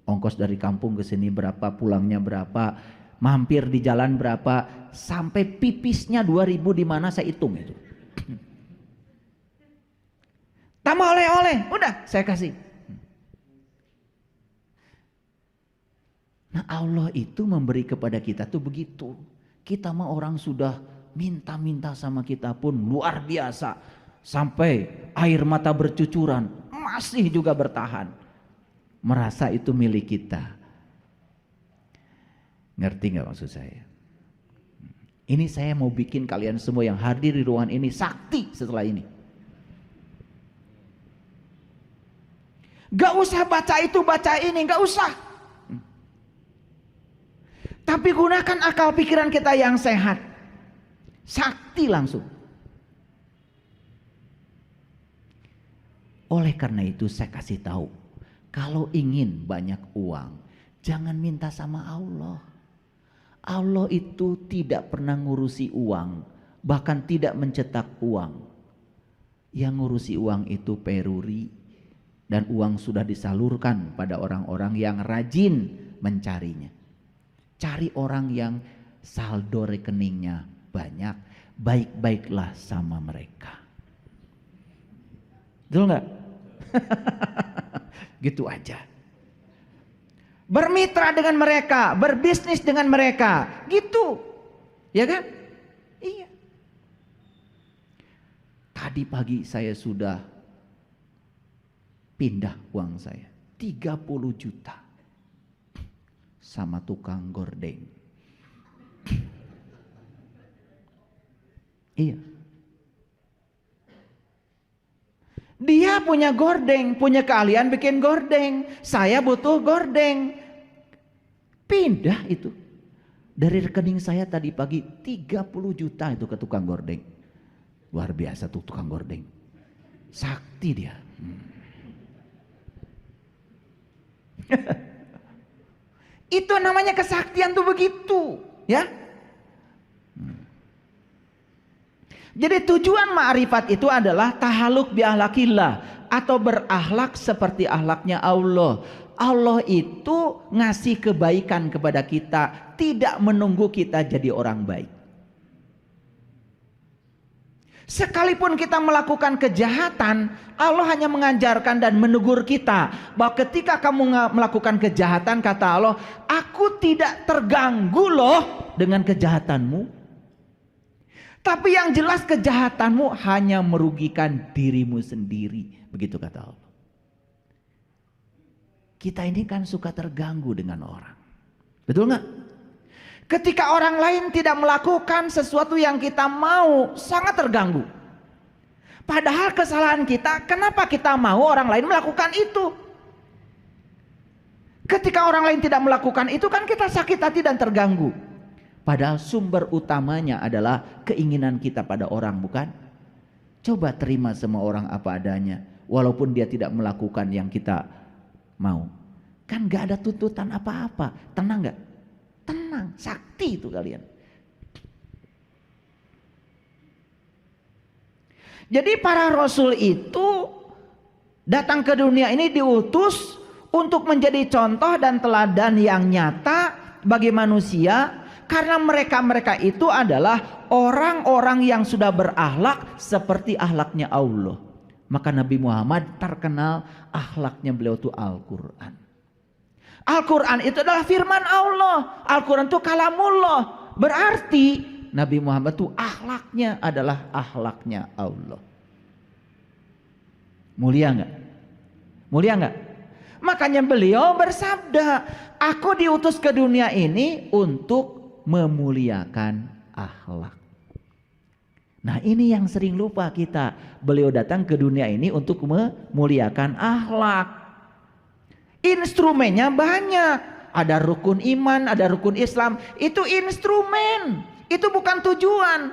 Ongkos dari kampung ke sini berapa, pulangnya berapa, mampir di jalan berapa, sampai pipisnya 2.000 di mana saya hitung itu. Tambah oleh-oleh, udah saya kasih. Nah, Allah itu memberi kepada kita tuh begitu. Kita mah orang sudah minta-minta sama kita pun luar biasa. Sampai air mata bercucuran, masih juga bertahan. Merasa itu milik kita. Ngerti gak maksud saya? Ini saya mau bikin kalian semua yang hadir di ruangan ini sakti setelah ini. Gak usah baca itu, baca ini, gak usah. Tapi gunakan akal pikiran kita yang sehat. Sakti langsung. Oleh karena itu saya kasih tahu, kalau ingin banyak uang, jangan minta sama Allah. Allah itu tidak pernah ngurusi uang, bahkan tidak mencetak uang. Yang ngurusi uang itu peruri, dan uang sudah disalurkan pada orang-orang yang rajin mencarinya. Cari orang yang saldo rekeningnya banyak, baik-baiklah sama mereka. Betul nggak? Gitu aja. Bermitra dengan mereka, berbisnis dengan mereka, gitu, ya kan? Iya. Tadi pagi saya sudah pindah uang saya 30 juta sama tukang gordeng. Iya. Dia punya gordeng, punya keahlian bikin gordeng. Saya butuh gordeng. Pindah itu. Dari rekening saya tadi pagi 30 juta itu ke tukang gordeng. Luar biasa tuh tukang gordeng. Sakti dia. Itu namanya kesaktian tuh begitu, ya. Jadi tujuan ma'rifat itu adalah tahaluk bi ahlakillah, atau berakhlak seperti akhlaknya Allah. Allah itu ngasih kebaikan kepada kita, tidak menunggu kita jadi orang baik. Sekalipun kita melakukan kejahatan, Allah hanya mengajarkan dan menegur kita bahwa ketika kamu melakukan kejahatan, kata Allah, aku tidak terganggu loh dengan kejahatanmu. Tapi yang jelas kejahatanmu hanya merugikan dirimu sendiri. Begitu kata Allah. Kita ini kan suka terganggu dengan orang. Betul nggak? Ketika orang lain tidak melakukan sesuatu yang kita mau, sangat terganggu. Padahal kesalahan kita, kenapa kita mau orang lain melakukan itu? Ketika orang lain tidak melakukan itu, kan kita sakit hati dan terganggu. Padahal sumber utamanya adalah keinginan kita pada orang, bukan? Coba terima semua orang apa adanya, walaupun dia tidak melakukan yang kita mau. Kan gak ada tuntutan apa-apa. Tenang gak? Tenang, sakti itu kalian. Jadi para rasul itu datang ke dunia ini diutus untuk menjadi contoh dan teladan yang nyata bagi manusia, karena mereka itu adalah orang-orang yang sudah berakhlak seperti akhlaknya Allah. Maka Nabi Muhammad terkenal akhlaknya beliau itu Al-Quran. Al-Quran itu adalah firman Allah. Al-Quran itu kalamullah. Berarti Nabi Muhammad itu akhlaknya adalah akhlaknya Allah. Mulia enggak? Mulia enggak? Makanya beliau bersabda, aku diutus ke dunia ini untuk memuliakan akhlak. Nah ini yang sering lupa kita. Beliau datang ke dunia ini untuk memuliakan akhlak. Instrumennya banyak. Ada rukun iman, ada rukun Islam. Itu instrumen. Itu bukan tujuan.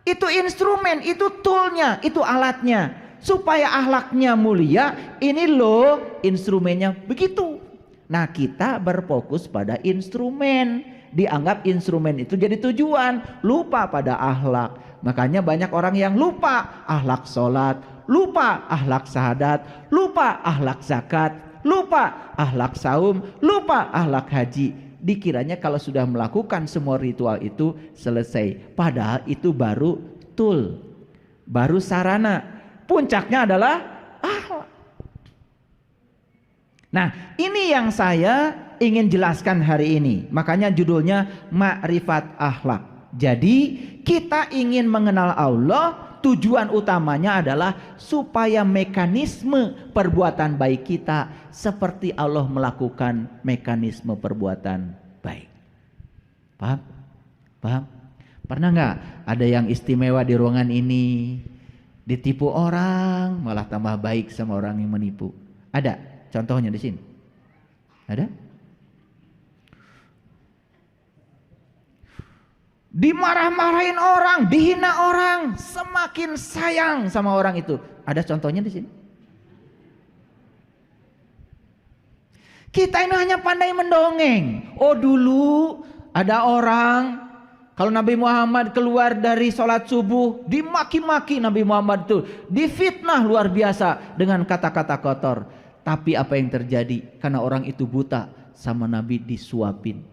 Itu instrumen, itu toolnya, itu alatnya. Supaya akhlaknya mulia, ini loh instrumennya begitu. Nah kita berfokus pada instrumen. Dianggap instrumen itu jadi tujuan. Lupa pada akhlak. Makanya banyak orang yang lupa akhlak sholat, lupa akhlak syahadat, lupa akhlak zakat, lupa akhlak saum, lupa akhlak haji. Dikiranya kalau sudah melakukan semua ritual itu selesai. Padahal itu baru tool, baru sarana. Puncaknya adalah akhlak. Nah ini yang saya ingin jelaskan hari ini. Makanya judulnya Ma'rifat Akhlak. Jadi kita ingin mengenal Allah, tujuan utamanya adalah supaya mekanisme perbuatan baik kita seperti Allah melakukan mekanisme perbuatan baik. Paham? Paham? Pernah nggak ada yang istimewa di ruangan ini, ditipu orang malah tambah baik sama orang yang menipu? Ada contohnya di sini? Ada? Dimarah-marahin orang, dihina orang, semakin sayang sama orang itu. Ada contohnya di sini? Kita ini hanya pandai mendongeng. Oh dulu ada orang, kalau Nabi Muhammad keluar dari sholat subuh, dimaki-maki Nabi Muhammad itu, difitnah luar biasa dengan kata-kata kotor. Tapi apa yang terjadi? Karena orang itu buta, sama Nabi disuapin.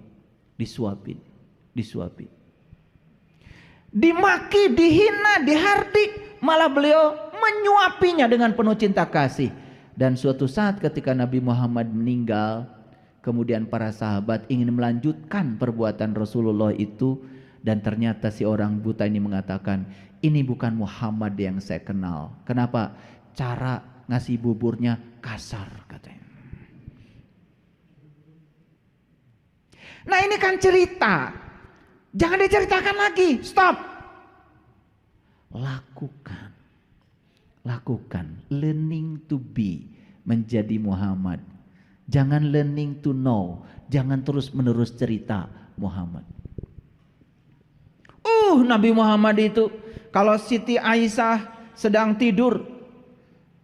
Dimaki, dihina, dihardik, malah beliau menyuapinya dengan penuh cinta kasih. Dan suatu saat ketika Nabi Muhammad meninggal, kemudian para sahabat ingin melanjutkan perbuatan Rasulullah itu, dan ternyata si orang buta ini mengatakan, ini bukan Muhammad yang saya kenal. Kenapa? Cara ngasih buburnya kasar katanya. Nah ini kan cerita, jangan diceritakan lagi, stop. Lakukan, learning to be, menjadi Muhammad. Jangan learning to know, jangan terus menerus cerita Muhammad. Nabi Muhammad itu Kalau Siti Aisyah sedang tidur,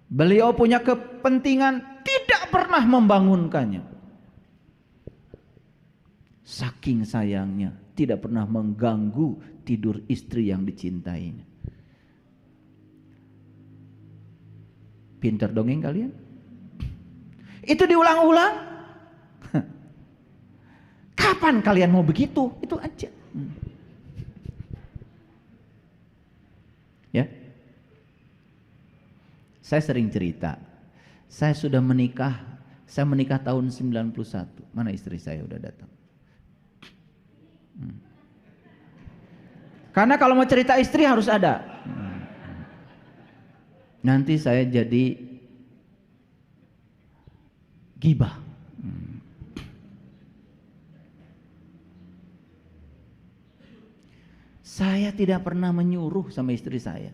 beliau punya kepentingan tidak pernah membangunkannya. Saking sayangnya, tidak pernah mengganggu tidur istri yang dicintainya. Pinter dongeng kalian? Itu diulang-ulang. Kapan kalian mau begitu? Itu aja. Ya. Saya sering cerita. Saya sudah menikah. Saya menikah tahun 91. Mana istri saya udah datang? Karena kalau mau cerita istri harus ada. Nanti saya jadi gibah. Saya tidak pernah menyuruh sama istri saya.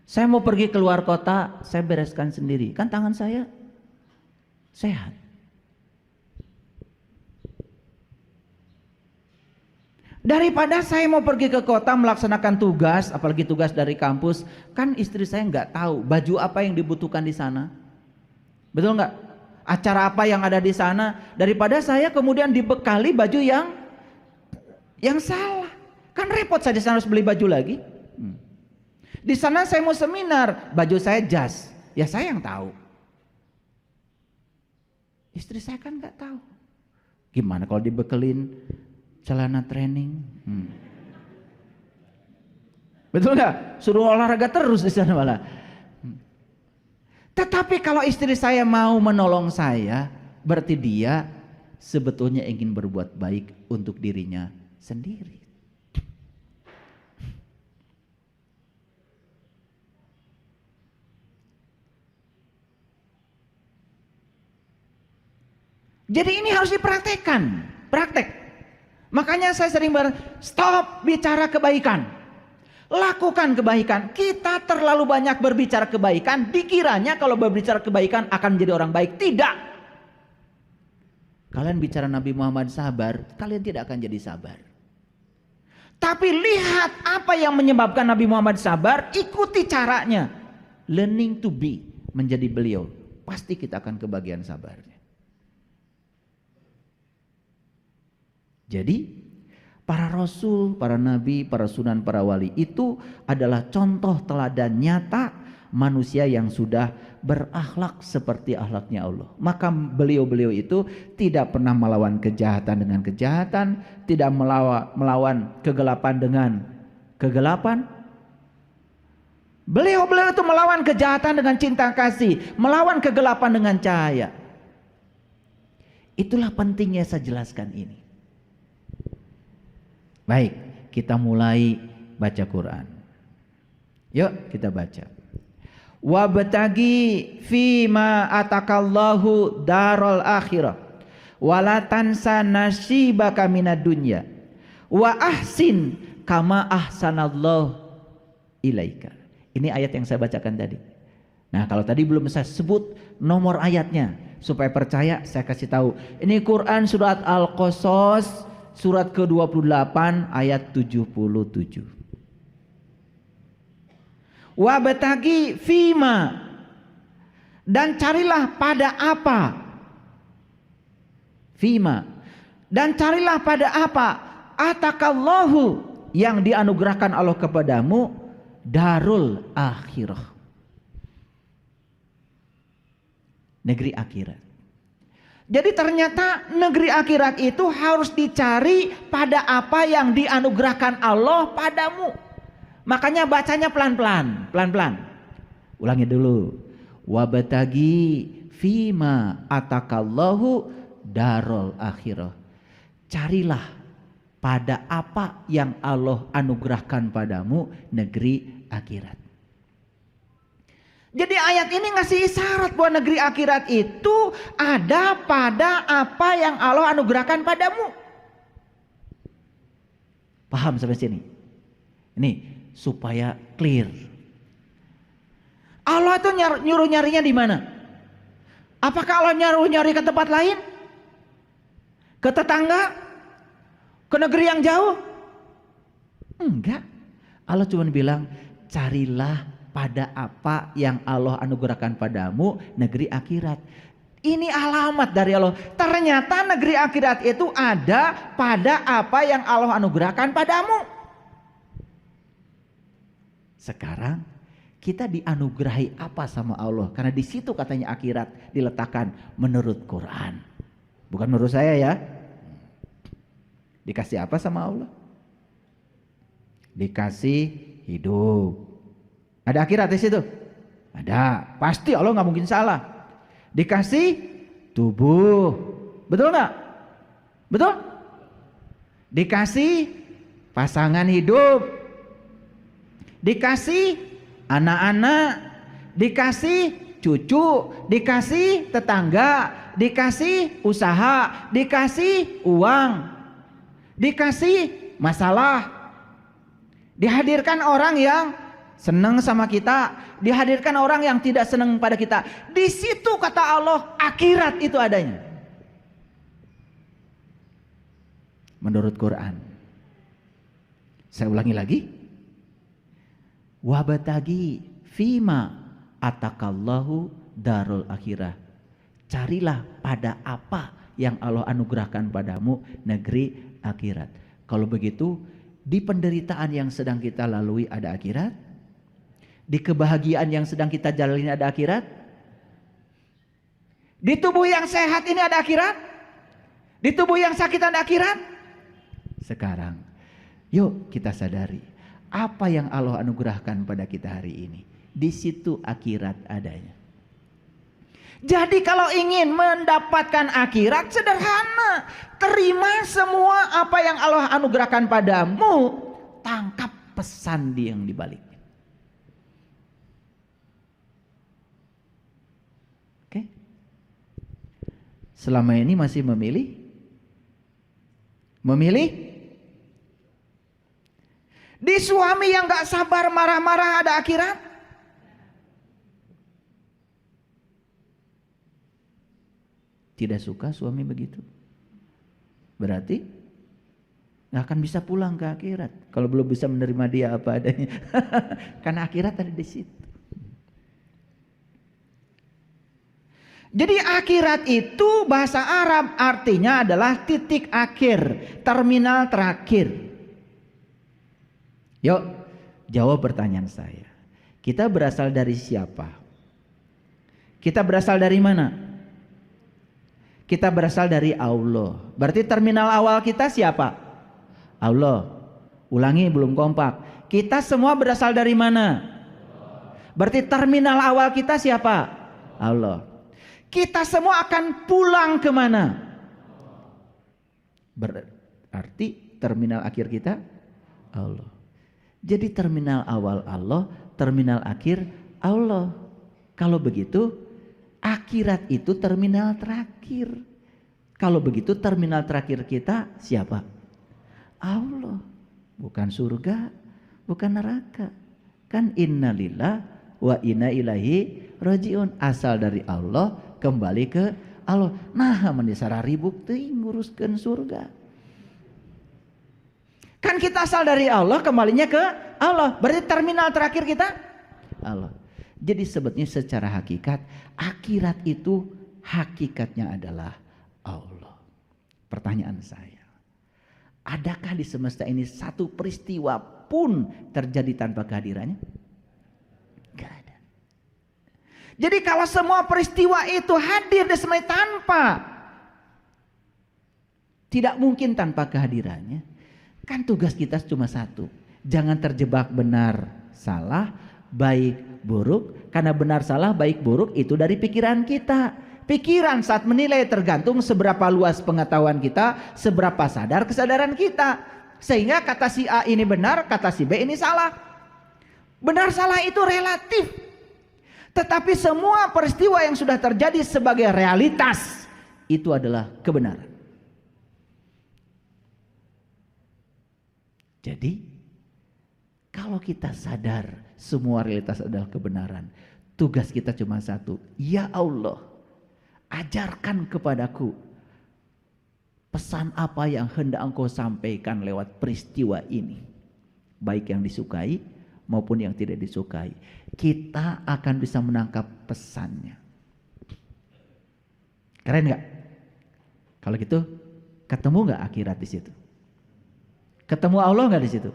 Saya mau pergi keluar kota, saya bereskan sendiri. Kan tangan saya sehat. Daripada saya mau pergi ke kota melaksanakan tugas, apalagi tugas dari kampus, kan istri saya nggak tahu baju apa yang dibutuhkan di sana. Betul nggak? Acara apa yang ada di sana? Daripada saya kemudian dibekali baju yang salah. Kan repot saya di sana harus beli baju lagi. Di sana saya mau seminar, baju saya jas, ya saya yang tahu. Istri saya kan nggak tahu. Gimana kalau dibekelin celana training? Betul nggak? Suruh olahraga terus di sana malah. Tetapi kalau istri saya mau menolong saya, berarti dia sebetulnya ingin berbuat baik untuk dirinya sendiri. Jadi ini harus dipraktekkan, praktek. Makanya saya sering stop bicara kebaikan, lakukan kebaikan. Kita terlalu banyak berbicara kebaikan, dikiranya kalau berbicara kebaikan akan menjadi orang baik. Tidak. Kalian bicara Nabi Muhammad sabar, kalian tidak akan jadi sabar. Tapi lihat apa yang menyebabkan Nabi Muhammad sabar, ikuti caranya. Learning to be, menjadi beliau. Pasti kita akan kebagian sabarnya. Jadi para rasul, para nabi, para sunan, para wali itu adalah contoh teladan nyata manusia yang sudah berakhlak seperti akhlaknya Allah. Maka beliau-beliau itu tidak pernah melawan kejahatan dengan kejahatan, tidak melawan kegelapan dengan kegelapan. Beliau-beliau itu melawan kejahatan dengan cinta kasih, melawan kegelapan dengan cahaya. Itulah pentingnya saya jelaskan ini. Baik, kita mulai baca Quran. Yuk kita baca. Wabtagi fima atakallahu darul akhirah wala tansa nasibaka minad dunya wa ahsin kama ahsanallahu ilaika. Ini ayat yang saya bacakan tadi. Nah, kalau tadi belum saya sebut nomor ayatnya supaya percaya, saya kasih tahu. Ini Quran surat Al-Qasas surat ke-28 ayat 77. Wabtagi fima, dan carilah pada apa? Fima, dan carilah pada apa? Atakallahu, yang dianugerahkan Allah kepadamu, darul akhirah, negeri akhirat. Jadi ternyata negeri akhirat itu harus dicari pada apa yang dianugerahkan Allah padamu. Makanya bacanya pelan-pelan, pelan-pelan. Ulangi dulu. Wabtagi fima atakallahu darul akhirah. Carilah pada apa yang Allah anugerahkan padamu, negeri akhirat. Jadi ayat ini ngasih isyarat bahwa negeri akhirat itu ada pada apa yang Allah anugerahkan padamu. Paham sampai sini? Ini supaya clear. Allah itu nyuruh nyarinya di mana? Apakah Allah nyuruh nyari ke tempat lain? Ke tetangga? Ke negeri yang jauh? Enggak. Allah cuma bilang, carilah pada apa yang Allah anugerahkan padamu negeri akhirat. Ini alamat dari Allah. Ternyata negeri akhirat itu ada pada apa yang Allah anugerahkan padamu. Sekarang kita dianugerahi apa sama Allah? Karena di situ katanya akhirat diletakkan menurut Quran. Bukan menurut saya ya. Dikasih apa sama Allah? Dikasih hidup. Ada akhirat di situ? Ada. Pasti Allah nggak mungkin salah. Dikasih tubuh. Betul nggak? Betul? Dikasih pasangan hidup. Dikasih anak-anak. Dikasih cucu. Dikasih tetangga. Dikasih usaha. Dikasih uang. Dikasih masalah. Dihadirkan orang yang senang sama kita, dihadirkan orang yang tidak senang pada kita. Di situ kata Allah, akhirat itu adanya. Menurut Quran. Saya ulangi lagi. Wabatagi fima atakallahu darul akhirah. Carilah pada apa yang Allah anugerahkan padamu negeri akhirat. Kalau begitu, di penderitaan yang sedang kita lalui ada akhirat. Di kebahagiaan yang sedang kita jalani ada akhirat. Di tubuh yang sehat ini ada akhirat. Di tubuh yang sakit ada akhirat. Sekarang yuk kita sadari apa yang Allah anugerahkan pada kita hari ini. Di situ akhirat adanya. Jadi kalau ingin mendapatkan akhirat sederhana. Terima semua apa yang Allah anugerahkan padamu. Tangkap pesan yang dibalik. Selama ini masih memilih? Memilih? Di suami yang gak sabar marah-marah ada akhirat? Tidak suka suami begitu? Berarti gak akan bisa pulang ke akhirat. Kalau belum bisa menerima dia apa adanya. Karena akhirat ada di situ. Jadi akhirat itu bahasa Arab artinya adalah titik akhir, terminal terakhir. Yuk, jawab pertanyaan saya. Kita berasal dari siapa? Kita berasal dari mana? Kita berasal dari Allah. Berarti terminal awal kita siapa? Allah. Ulangi, belum kompak. Kita semua berasal dari mana? Berarti terminal awal kita siapa? Allah. Kita semua akan pulang kemana? Berarti terminal akhir kita Allah. Jadi terminal awal Allah, terminal akhir Allah. Kalau begitu, akhirat itu terminal terakhir. Kalau begitu terminal terakhir kita siapa? Allah. Bukan surga, bukan neraka. Kan innalillah wa inna ilaihi rajiun. Asal dari Allah, kembali ke Allah. Nah, mendesara ribuk teuing nguruskeun surga. Kan kita asal dari Allah, kembalinya ke Allah. Berarti terminal terakhir kita Allah. Jadi sebetulnya secara hakikat, akhirat itu hakikatnya adalah Allah. Pertanyaan saya, adakah di semesta ini satu peristiwa pun terjadi tanpa kehadirannya? Gak ada. Jadi kalau semua peristiwa itu hadir di semesta tanpa, tidak mungkin tanpa kehadirannya. Kan tugas kita cuma satu, jangan terjebak benar salah, baik buruk. Karena benar salah baik buruk itu dari pikiran kita. Pikiran saat menilai tergantung seberapa luas pengetahuan kita, seberapa sadar kesadaran kita. Sehingga kata si A ini benar, kata si B ini salah. Benar salah itu relatif. Tetapi semua peristiwa yang sudah terjadi sebagai realitas itu adalah kebenaran. Jadi kalau kita sadar semua realitas adalah kebenaran, tugas kita cuma satu. Ya Allah, ajarkan kepadaku pesan apa yang hendak Engkau sampaikan lewat peristiwa ini. baik yang disukai maupun yang tidak disukai. Kita akan bisa menangkap pesannya. Keren nggak? Kalau gitu, ketemu nggak akhirat di situ? Ketemu Allah nggak di situ?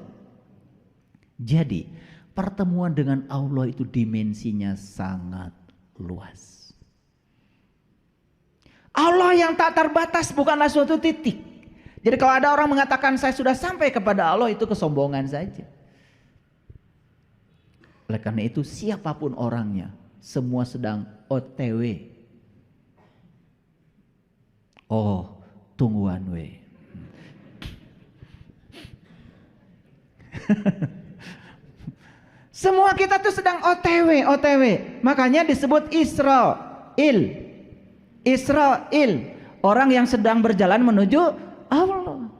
Jadi, pertemuan dengan Allah itu dimensinya sangat luas. Allah yang tak terbatas bukanlah suatu titik. Jadi kalau ada orang mengatakan saya sudah sampai kepada Allah, itu kesombongan saja. Oleh karena itu siapapun orangnya, semua sedang OTW. Oh, tunggu one way. Semua kita tuh sedang OTW. Makanya disebut Israel. Orang yang sedang berjalan menuju Allah.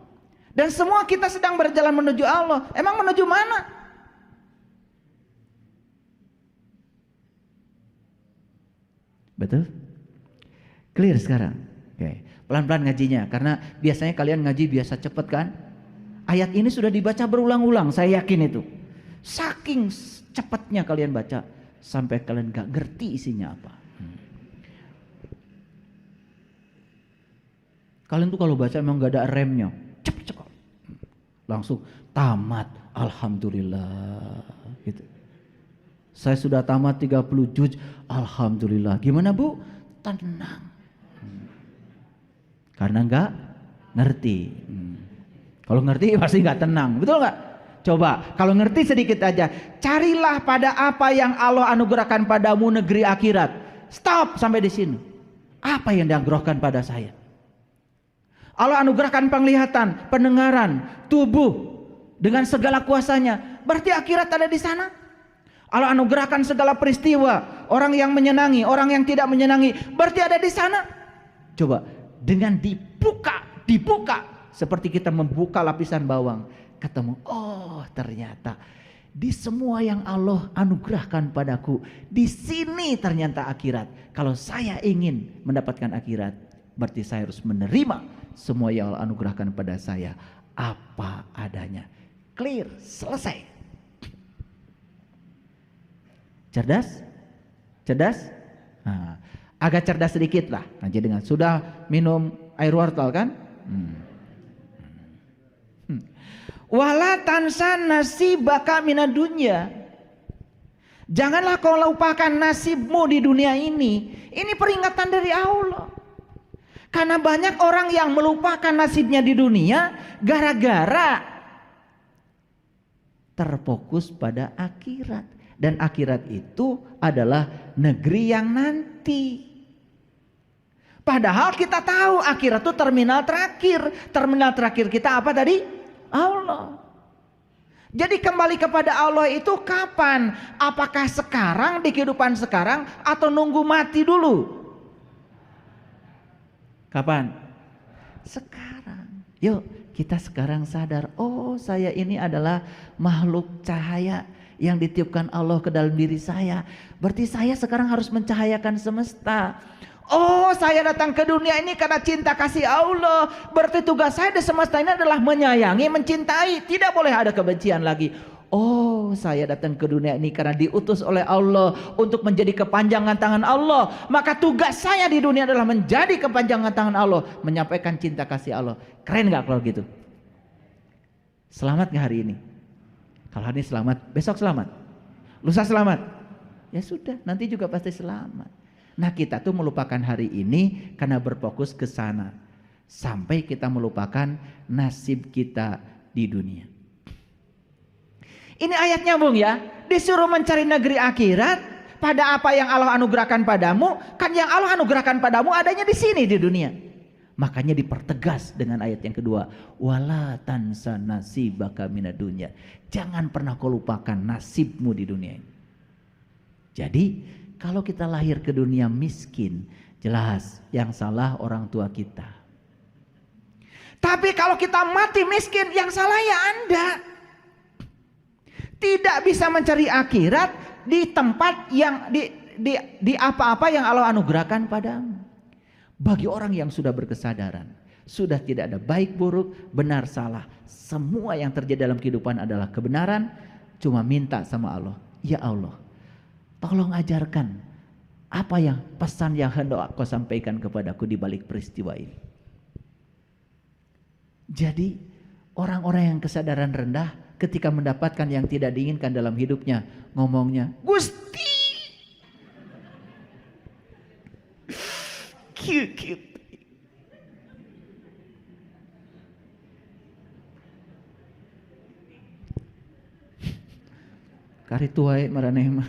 Dan semua kita sedang berjalan menuju Allah. Emang menuju mana? Betul? Clear sekarang? Oke. Pelan-pelan ngajinya, karena biasanya kalian ngaji biasa cepet kan? Ayat ini sudah dibaca berulang-ulang, saya yakin itu. Saking cepatnya kalian baca, sampai kalian gak ngerti isinya apa. Kalian tuh kalau baca emang gak ada remnya, cepet. Langsung tamat, alhamdulillah. Gitu. Saya sudah tamat 30 juz, alhamdulillah. Gimana Bu? Tenang. Karena enggak ngerti. Kalau ngerti pasti enggak tenang, betul enggak? Coba, kalau ngerti sedikit aja, carilah pada apa yang Allah anugerahkan padamu negeri akhirat. Stop sampai di sini. Apa yang dianugerahkan pada saya? Allah anugerahkan penglihatan, pendengaran, tubuh dengan segala kuasanya. Berarti akhirat ada di sana. Allah anugerahkan segala peristiwa, orang yang menyenangi, orang yang tidak menyenangi, berarti ada di sana. Coba, dengan dibuka seperti kita membuka lapisan bawang, ketemu, oh ternyata di semua yang Allah anugerahkan padaku, di sini ternyata akhirat. Kalau saya ingin mendapatkan akhirat, berarti saya harus menerima semua yang Allah anugerahkan pada saya apa adanya. Clear, selesai. Cerdas? Nah, agak cerdas sedikit lah. Ngaji dengan sudah minum air wortel kan? Wala tansa nasibaka minad dunya. Janganlah kau lupakan nasibmu di dunia ini. Ini peringatan dari Allah. Karena banyak orang yang melupakan nasibnya di dunia gara-gara terfokus pada akhirat. Dan akhirat itu adalah negeri yang nanti. Padahal kita tahu akhirat itu terminal terakhir. Terminal terakhir kita apa tadi? Allah. Jadi kembali kepada Allah itu kapan? Apakah sekarang, di kehidupan sekarang, atau nunggu mati dulu? Kapan? Sekarang. Yuk kita sekarang sadar, oh saya ini adalah makhluk cahaya yang ditiupkan Allah ke dalam diri saya. Berarti saya sekarang harus mencahayakan semesta. Oh saya datang ke dunia ini karena cinta kasih Allah. Berarti tugas saya di semesta ini adalah menyayangi, mencintai. Tidak boleh ada kebencian lagi. Oh saya datang ke dunia ini karena diutus oleh Allah untuk menjadi kepanjangan tangan Allah. Maka tugas saya di dunia adalah menjadi kepanjangan tangan Allah, menyampaikan cinta kasih Allah. Keren gak kalau gitu? Selamat gak hari ini? Kalau hari ini selamat, besok selamat, lusa selamat, ya sudah, nanti juga pasti selamat. Nah kita tuh melupakan hari ini karena berfokus ke sana, sampai kita melupakan nasib kita di dunia. Ini ayat nyambung ya, disuruh mencari negeri akhirat pada apa yang Allah anugerahkan padamu, kan yang Allah anugerahkan padamu adanya di sini di dunia. Makanya dipertegas dengan ayat yang kedua, wala tansa nasibaka minad dunya. Jangan pernah kau lupakan nasibmu di dunia ini. Jadi kalau kita lahir ke dunia miskin, jelas yang salah orang tua kita. Tapi kalau kita mati miskin, yang salah ya Anda. Tidak bisa mencari akhirat di tempat yang di apa-apa yang Allah anugerahkan padamu. Bagi orang yang sudah berkesadaran, Sudah tidak ada baik buruk, benar salah. Semua yang terjadi dalam kehidupan adalah kebenaran. Cuma minta sama Allah, ya Allah, tolong ajarkan apa yang pesan yang hendak Kau sampaikan kepadaku di balik peristiwa ini. Jadi orang-orang yang kesadaran rendah ketika mendapatkan yang tidak diinginkan dalam hidupnya, ngomongnya, Gusti, cute. Kari tuai maraneh mah.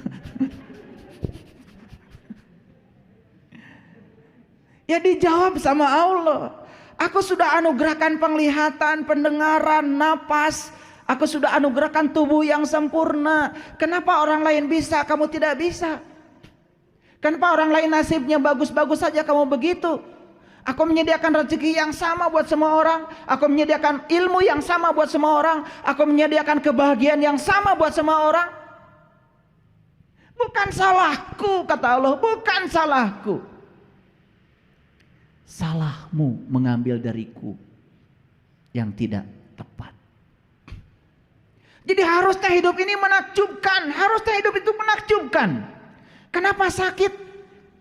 Ya dijawab sama Allah. Aku sudah anugerahkan penglihatan, pendengaran, napas. Aku sudah anugerahkan tubuh yang sempurna. Kenapa orang lain bisa, kamu tidak bisa? Kenapa orang lain nasibnya bagus-bagus saja, kamu begitu? Aku menyediakan rezeki yang sama buat semua orang. Aku menyediakan ilmu yang sama buat semua orang. Aku menyediakan kebahagiaan yang sama buat semua orang. Bukan salahku, kata Allah, bukan salahku. Salahmu mengambil dariku yang tidak tepat. Jadi harusnya hidup ini menakjubkan, harusnya hidup itu menakjubkan. Kenapa sakit?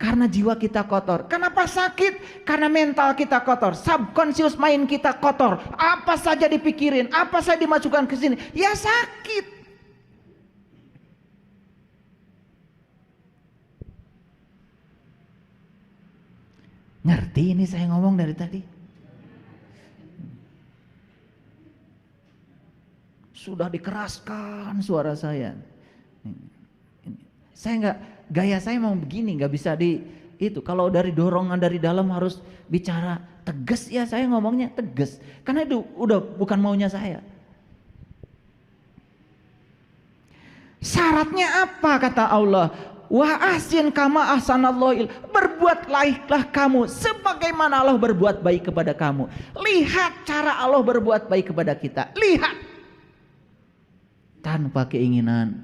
Karena jiwa kita kotor. Kenapa sakit? Karena mental kita kotor. Subconscious mind kita kotor. Apa saja dipikirin, apa saja dimasukkan ke sini, ya sakit. Ngerti ini saya ngomong dari tadi? Sudah dikeraskan suara saya. Saya nggak, gaya saya mau begini, nggak bisa di itu. Kalau dari dorongan dari dalam harus bicara tegas, ya saya ngomongnya tegas. Karena itu udah bukan maunya saya. Syaratnya apa kata Allah? Wa ahsin kama ahsanallahu, berbuatlah kamu sebagaimana Allah berbuat baik kepada kamu. Lihat cara Allah berbuat baik kepada kita. Lihat. Tanpa keinginan,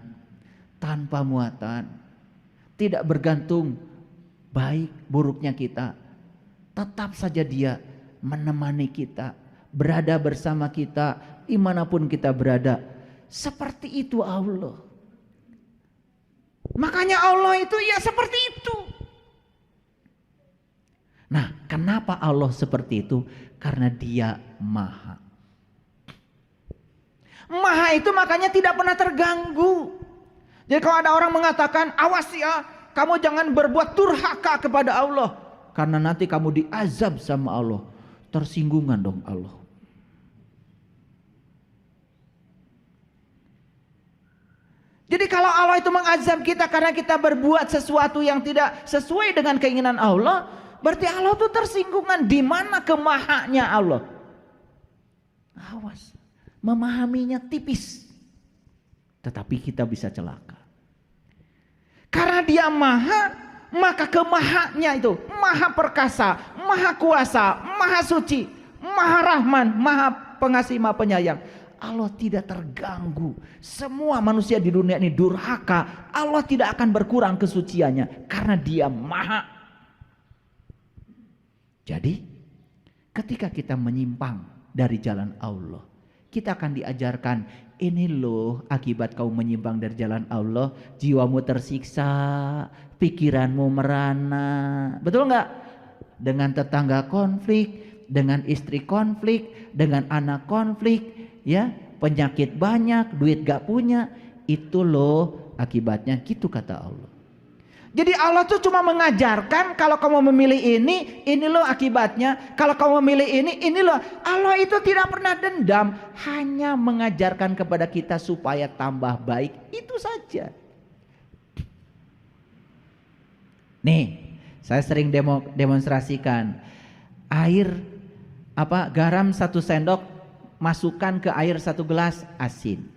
tanpa muatan, tidak bergantung baik buruknya kita. Tetap saja Dia menemani kita, berada bersama kita dimanapun kita berada. Seperti itu Allah. Makanya Allah itu ya seperti itu. Nah, kenapa Allah seperti itu? Karena Dia Maha. Maha itu makanya tidak pernah terganggu. Jadi kalau ada orang mengatakan, awas ya, kamu jangan berbuat durhaka kepada Allah, karena nanti kamu diazab sama Allah. Tersinggungan dong Allah. Jadi kalau Allah itu mengazab kita karena kita berbuat sesuatu yang tidak sesuai dengan keinginan Allah, berarti Allah itu tersinggungan. Di mana kemahanya Allah? Awas, memahaminya tipis, tetapi kita bisa celaka. Karena Dia maha, maka kemahanya itu maha perkasa, maha kuasa, maha suci, maha rahman, maha pengasih, maha penyayang. Allah tidak terganggu. Semua manusia di dunia ini durhaka, Allah tidak akan berkurang kesuciannya karena Dia maha. Jadi ketika kita menyimpang dari jalan Allah, kita akan diajarkan, ini loh akibat kau menyimpang dari jalan Allah, jiwamu tersiksa, pikiranmu merana. Betul nggak? Dengan tetangga konflik, dengan istri konflik, dengan anak konflik, ya, penyakit banyak, duit gak punya, itu loh akibatnya, gitu kata Allah. Jadi Allah tuh cuma mengajarkan, kalau kamu memilih ini loh akibatnya. Kalau kamu memilih ini loh. Allah itu tidak pernah dendam, hanya mengajarkan kepada kita supaya tambah baik, itu saja. Nih, saya sering demonstrasikan air garam 1 sendok masukkan ke air 1 gelas asin.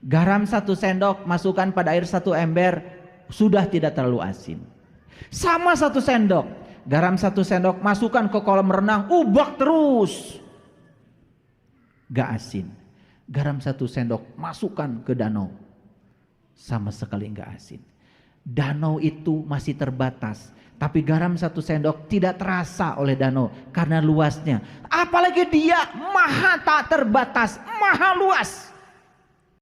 Garam 1 sendok masukkan pada air 1 ember, sudah tidak terlalu asin. Sama 1 sendok, garam 1 sendok masukkan ke kolam renang, ubak terus, gak asin. Garam 1 sendok masukkan ke danau, sama sekali gak asin. danau itu masih terbatas. Tapi garam 1 sendok tidak terasa oleh danau karena luasnya. Apalagi dia maha tak terbatas, maha luas.